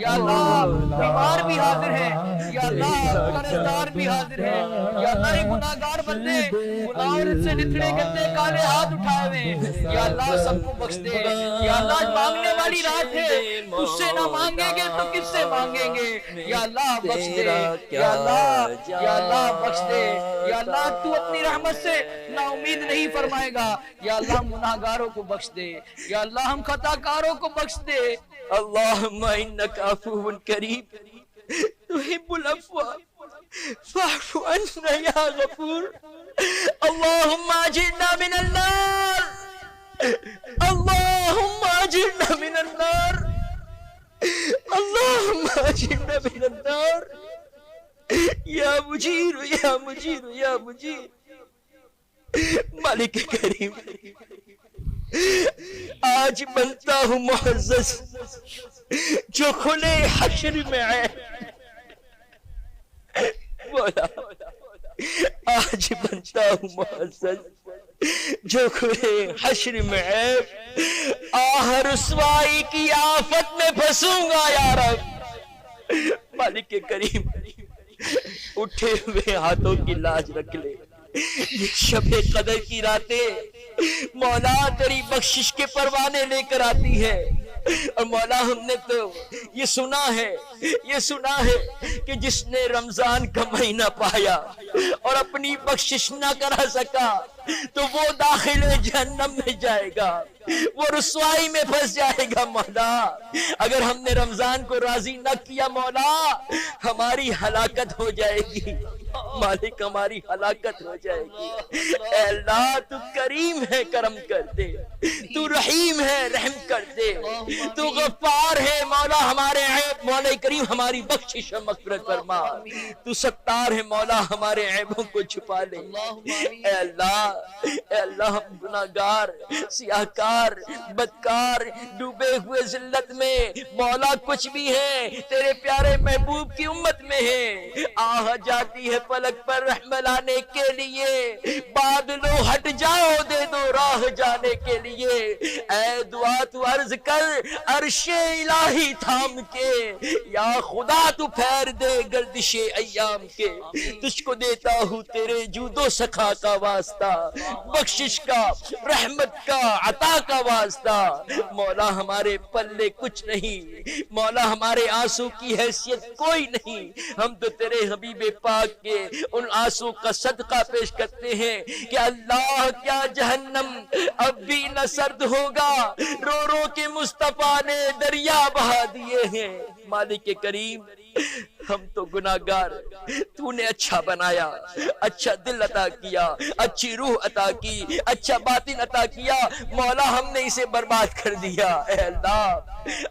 [SPEAKER 5] یا اللہ، بیمار بھی حاضر ہے یا اللہ، قرضدار بھی حاضر ہے یا اللہ، یہ گناہگار بندے گناہوں سے نتھڑے گندے کالے ہاتھ اٹھائے ہوئے یا اللہ سب کو بخش دے یا اللہ، مانگنے والی رات ہے، اس سے نہ مانگیں گے تو کس سے مانگیں گے یا اللہ بخش دے یا اللہ، یا اللہ بخش دے یا اللہ، تو اپنی رحمت سے نا امید نہیں فرمائے گا یا اللہ، ہم گناہگاروں کو بخش دے یا اللہ، ہم خطا کاروں کو بخش دے،
[SPEAKER 3] اللہم انک عفو کریم تحب العفو فاعف عنا یا غفور، اللہم اجرنا من النار، اللہم اجرنا من النار، اللہم اجرنا من النار، یا مجیر یا مجیر یا مجیر، مالک کریم آج بنتا ہوں معزز جو کھلے حشر میں آئے، مولا آج بنتا ہوں معزز جو کھلے حشر میں عیب، آہ رسوائی کی آفت میں پھنسوں گا یا رب، مالک کریم اٹھے ہوئے ہاتھوں کی لاج رکھ لے، یہ شب قدر کی راتیں مولا تیری بخشش کے پروانے لے کر آتی ہے، اور مولا ہم نے تو یہ سنا ہے کہ جس نے رمضان کا مہینہ پایا اور اپنی بخشش نہ کرا سکا تو وہ داخل جہنم میں جائے گا، وہ رسوائی میں پھنس جائے گا مولا، اگر ہم نے رمضان کو راضی نہ کیا مولا ہماری ہلاکت ہو جائے گی، مالک ہماری ہلاکت ہو جائے گی، اے اللہ تو کریم ہے کرم کر دے، تو رحیم ہے رحم کر دے، تو غفار ہے مولا ہمارے عیب مولا کریم ہماری بخشش و مغفرت فرما، تو ستار ہے مولا ہمارے عیبوں کو چھپا لے، اے اللہ ہم گناہگار سیاہکار بدکار ڈوبے ہوئے ذلت میں مولا کچھ بھی ہے تیرے پیارے محبوب کی امت میں ہے، آہ جاتی ہے فلک پر رحم لانے کے لیے، بادلوں ہٹ جاؤ دے دو راہ جانے کے لیے، اے دعا تو عرض کر عرش الہی تھام کے، یا خدا تو پھیر دے گردش ایام کے، تجھ کو دیتا ہوں تیرے جود و سخا کا واسطہ، بخشش کا، رحمت کا، عطا کا واسطہ، مولا ہمارے پلے کچھ نہیں، مولا ہمارے آنسو کی حیثیت کوئی نہیں، ہم تو تیرے حبیب پاک کے ان آنسو کا صدقہ پیش کرتے ہیں کہ اللہ کیا جہنم اب بھی نہ سرد ہوگا، رو رو کے مصطفیٰ نے دریا بہا دیے ہیں۔ مالک کریم ہم تو گناہگار، تو نے اچھا بنایا، اچھا دل عطا کیا، اچھی روح عطا کی، اچھا باطن عطا کیا، مولا ہم نے اسے برباد کر دیا۔ اے اللہ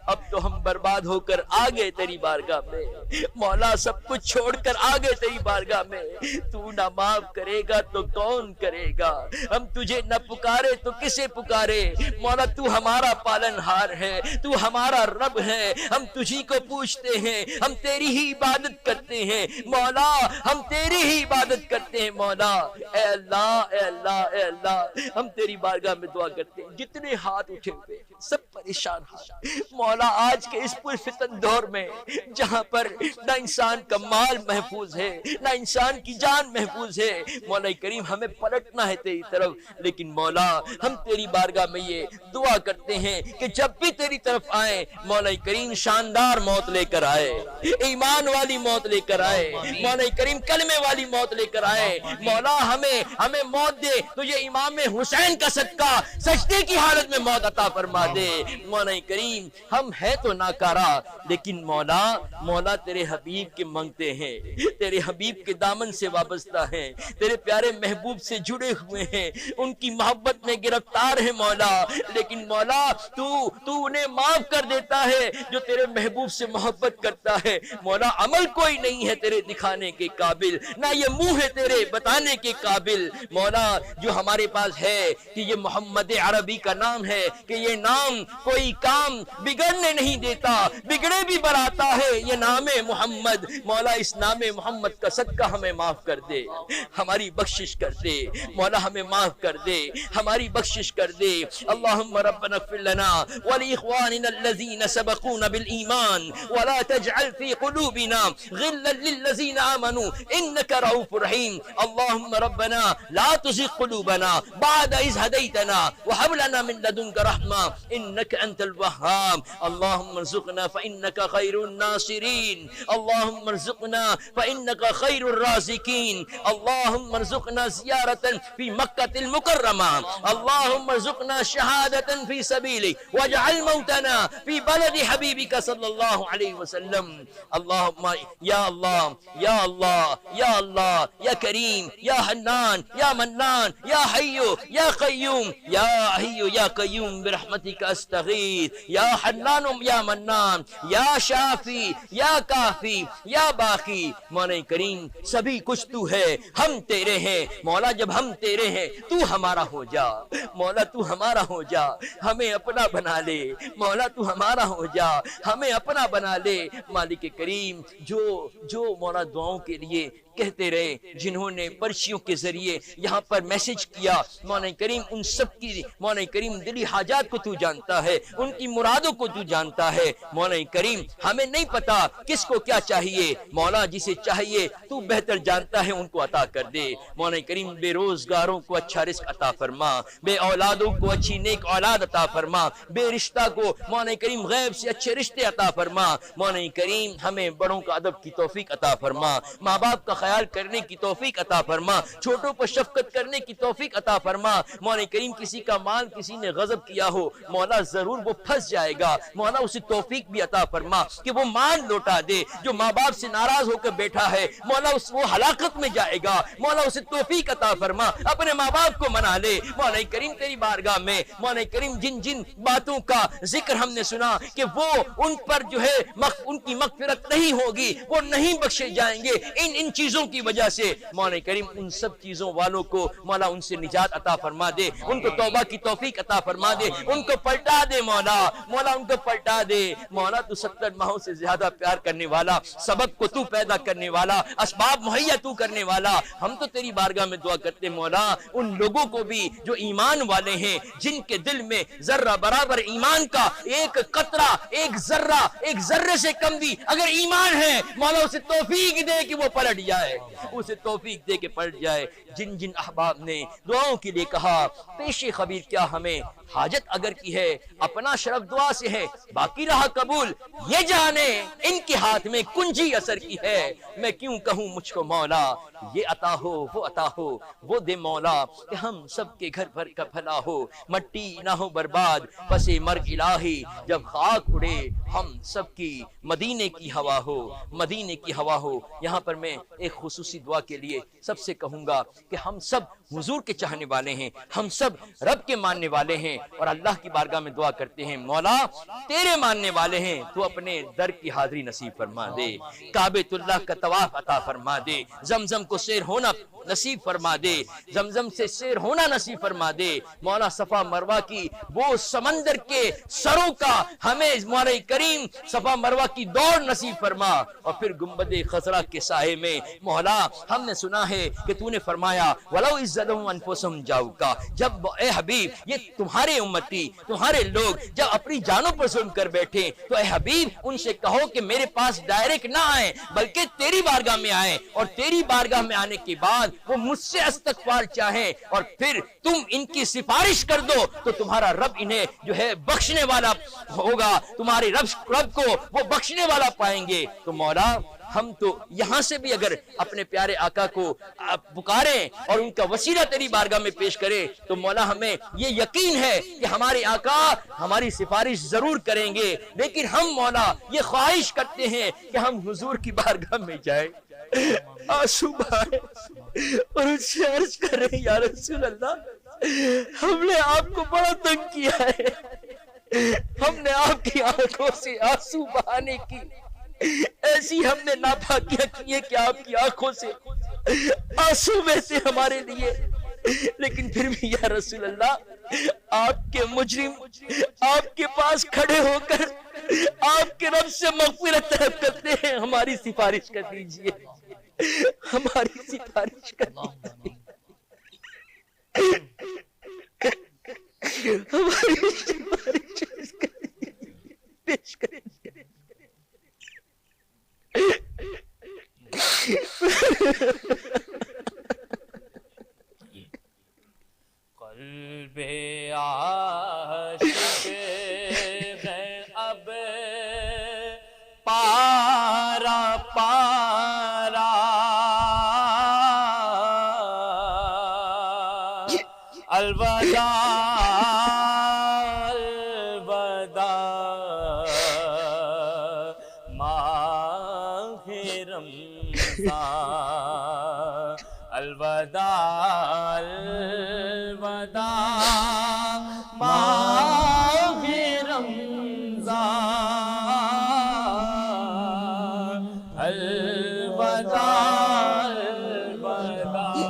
[SPEAKER 3] اب تو ہم برباد ہو کر آگئے تیری بارگاہ میں، مولا سب کچھ چھوڑ کر آگئے تیری بارگاہ میں، تو نہ معاف کرے گا تو کون کرے گا، ہم تجھے نہ پکارے تو کسے پکارے، مولا تو ہمارا پالن ہار ہے، تو ہمارا رب ہے، ہم تجھی کو پوچھتے ہیں، ہم تیری ہی عبادت کرتے ہیں مولا، ہم تیری ہی عبادت کرتے ہیں مولا۔ اے اللہ اے اللہ اے اللہ ہم تیری بارگاہ میں دعا کرتے ہیں، جتنے ہاتھ اٹھے ہوئے سب پریشان ہاتھ مولا، آج کے اس پرفتن دور میں جہاں پر نہ انسان کا مال محفوظ ہے، نہ انسان کی جان محفوظ ہے، مولا کریم ہمیں پلٹنا ہے تیری طرف، لیکن مولا ہم تیری بارگاہ میں یہ دعا کرتے ہیں کہ جب بھی تیری طرف آئیں مولا کریم شاندار موت لے کر آئے، ایمان والی موت لے کر آئے، مولا کریم کلمے والی موت لے کر آئے، مولا ہمیں موت دے تو یہ امام حسین کا صدقہ سجدے کی حالت میں موت عطا فرما دے، مولا کریم ہم ہے تو ناکارہ لیکن مولا تیرے حبیب کے منگتے ہیں، تیرے حبیب کے دامن سے وابستہ ہیں، تیرے پیارے محبوب سے جڑے ہوئے ہیں، ان کی محبت میں گرفتار ہے مولا، لیکن مولا تو انہیں معاف کر دیتا ہے جو تیرے محبوب سے محبت کرتا ہے، مولا عمل کوئی نہیں ہے تیرے دکھانے کے قابل، نہ یہ منہ ہے تیرے بتانے کے قابل، مولا جو ہمارے پاس ہے کہ یہ محمد عربی کا نام ہے کہ یہ نام کوئی کام بگڑنے نہیں دیتا، بگڑے بھی بڑھاتا ہے یہ نام محمد، مولا اس نام محمد کا صدقہ ہمیں معاف کر دے، ہماری بخشش کر دے مولا، ہمیں معاف کر دے، ہماری بخشش کر دے، اللہم ربنا اغفر لنا ولاخواننا الذین سبقونا بالایمان ولا تجعل في قلوبنا غلا للذین آمنوا انك رؤوف رحیم، اللہم ربنا لا تزغ قلوبنا بعد اذ هديتنا وهب لنا من لدنك رحمة انك انت الوهاب، اللهم ارزقنا فانك خير الناصرين، اللهم ارزقنا فانك خير الرازقين، اللهم ارزقنا زيارة في مكة المكرمة، اللهم ارزقنا شهادة في سبيلك واجعل موتنا في بلد حبيبك صلى الله عليه وسلم، اللهم يا الله يا الله يا الله يا كريم يا حنان يا منان يا حي يا قيوم يا حي يا قيوم برحمتك استغيث، يا حنان يا منان يا شافي يا کافی یا باقی، مولا کریم سبھی کچھ تو ہے، ہم تیرے ہیں مولا، جب ہم تیرے ہیں تو ہمارا ہو جا مولا، تو ہمارا ہو جا، ہمیں اپنا بنا لے مولا، تو ہمارا ہو جا، ہمیں اپنا بنا لے، مالک کریم جو مولا دعاؤں کے لیے کہتے رہے، جنہوں نے پرچیوں کے ذریعے یہاں پر میسج کیا، مولا کریم ان سب کی مولا کریم دلی حاجات کو تو جانتا ہے، ان کی مرادوں کو تو جانتا ہے، مولا کریم ہمیں نہیں پتا کس کو کیا چاہیے، مولا جسے چاہیے تو بہتر جانتا ہے، ان کو عطا کر دے، مولا کریم بے روزگاروں کو اچھا رزق عطا فرما، بے اولادوں کو اچھی نیک اولاد عطا فرما، بے رشتہ کو مولا کریم غیب سے اچھے رشتے عطا فرما، مولا کریم ہمیں بڑوں کا ادب کی توفیق عطا فرما، ماں باپ کا خیال کرنے کی توفیق عطا فرما، چھوٹوں پر شفقت کرنے کی توفیق عطا فرما، مولا کریم کسی کا مال کسی نے غضب کیا ہو مولا ضرور وہ پھنس جائے گا، مولا اسے توفیق بھی عطا فرما کہ وہ مال لوٹا دے، جو ماں باپ سے ناراض ہو کر بیٹھا ہے مولا وہ ہلاکت میں جائے گا، مولا اسے توفیق عطا فرما، اپنے ماں باپ کو منا لے، مولا کریم تیری بارگاہ میں مولا کریم جن باتوں کا ذکر ہم نے سنا کہ وہ ان پر جو ہے ان کی مغفرت نہیں ہوگی، وہ نہیں بخشے جائیں گے، ان چیزوں چیزوں کی وجہ سے مولا کریم ان سب چیزوں والوں کو مولا ان سے نجات عطا فرما دے، ان کو توبہ کی توفیق عطا فرما دے، ان کو پلٹا دے مولا ان کو پلٹا دے مولا۔ تو 70 ماہوں سے زیادہ پیار کرنے والا، سبب کو تو پیدا کرنے والا، اسباب مہیا تو کرنے والا، ہم تو تیری بارگاہ میں دعا کرتے مولا ان لوگوں کو بھی جو ایمان والے ہیں، جن کے دل میں ذرہ برابر ایمان کا ایک قطرہ، ایک ذرے سے کم بھی اگر ایمان ہے، مولا اسے توفیق دے کہ وہ پلٹ جائے، اسے توفیق دے کہ پلٹ جائے۔ جن جن احباب نے دعاؤں کے لیے کہا، پیش خبیر کیا ہمیں حاجت اگر کی ہے، اپنا شرف دعا سے ہے، باقی رہا قبول یہ جانے ان کے ہاتھ میں کنجی اثر کی ہے۔ میں کیوں کہوں مجھ کو مولا یہ عطا ہو وہ عطا ہو، وہ دے مولا کہ ہم سب کے گھر بھر کا بھلا ہو، مٹی نہ ہو برباد پس مرگ الہی، جب خاک اڑے ہم سب کی مدینے کی ہوا ہو، مدینے کی ہوا ہو۔ یہاں پر میں ایک خصوصی دعا کے لیے سب سے کہوں گا کہ ہم سب حضور کے چاہنے والے ہیں، ہم سب رب کے ماننے والے ہیں، اور اللہ کی بارگاہ میں دعا کرتے ہیں مولا تیرے ماننے والے ہیں، تو اپنے در کی حاضری نصیب فرما دے، کعبۃ اللہ کا طواف عطا فرما دے، زمزم کو سیر ہونا نصیب فرما دے، زمزم سے سیر ہونا نصیب فرما دے مولا، صفا مروہ کی وہ سمندر کے سروں کا ہمیں مولا کریم صفا مروہ کی دوڑ نصیب فرما، اور پھر گنبد خضرا کے سائے میں مولا ہم نے سنا ہے کہ تو نے فرمایا وَلَوْ اِزَّلَهُمْ أَنفُسَهُمْ جَاؤُكَ، جب اے حبیب یہ تمہارے امتی تمہارے لوگ جب اپنی جانوں پر ظلم کر بیٹھے تو اے حبیب ان سے کہو کہ میرے پاس ڈائریکٹ نہ آئیں بلکہ تیری بارگاہ میں آئیں، اور تیری بارگاہ میں آنے کے بعد وہ مجھ سے استغفار چاہیں اور پھر تم ان کی سفارش کر دو تو تمہارا رب انہیں جو ہے بخشنے والا ہوگا، تمہارے رب کو وہ بخشنے والا پائیں گے۔ تو مولا ہم تو یہاں سے بھی اگر اپنے پیارے آقا کو پکاریں اور ان کا وسیلہ تیری بارگاہ میں پیش کریں تو مولا ہمیں یہ یقین ہے کہ ہمارے آقا ہماری سفارش ضرور کریں گے، لیکن ہم مولا یہ خواہش کرتے ہیں کہ ہم حضور کی بارگاہ میں جائیں، آنسو بہائیں اور ان سے عرض کریں یا رسول اللہ ہم نے آپ کو بڑا تنگ کیا ہے، ہم نے آپ کی آنکھوں سے آنسو بہانے کی ایسی ہم نے ناپاکیاں کی ہے کہ آپ کی آنکھوں سے آنسو بہتے ہمارے لیے، لیکن پھر بھی یا رسول اللہ آپ کے مجرم آپ کے پاس کھڑے ہو کر آپ کے رب سے مغفرت طلب کرتے ہیں، ہماری سفارش کر دیجئے، ہماری سفارش کر دیجئے، ہماری سفارش کر دیجئے، پیش کریں۔
[SPEAKER 1] قلب عاشق ہے اب پارا پارا، الوداع الوداع ماہ رمضان، الوداع الوداع ماہ رمضان، الوداع الوداع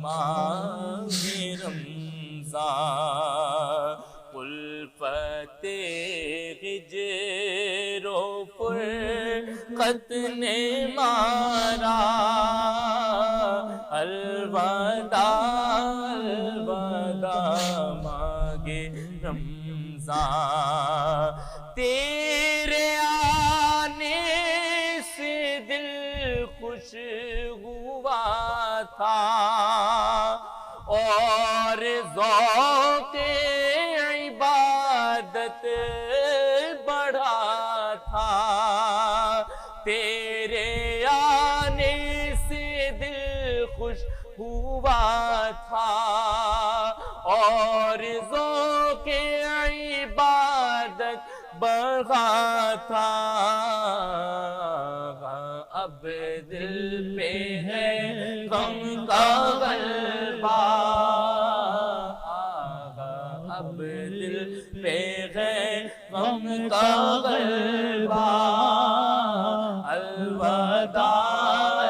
[SPEAKER 1] ماہ رمضان، الفت ہجر و فرقت نے مارا، الوداع الوداع ماہ رمضان، تیرے آنے سے دل خوش ہوا تھا اور ذوق عبادت بڑھا تھا، تیرے آنے سے دل خوش ہوا تھا اور ذوق عبادت بڑھا تھا، اب دل پہ ہے غم کا غلبہ، اب دل پہ ہے غم کا غلبہ، الوداع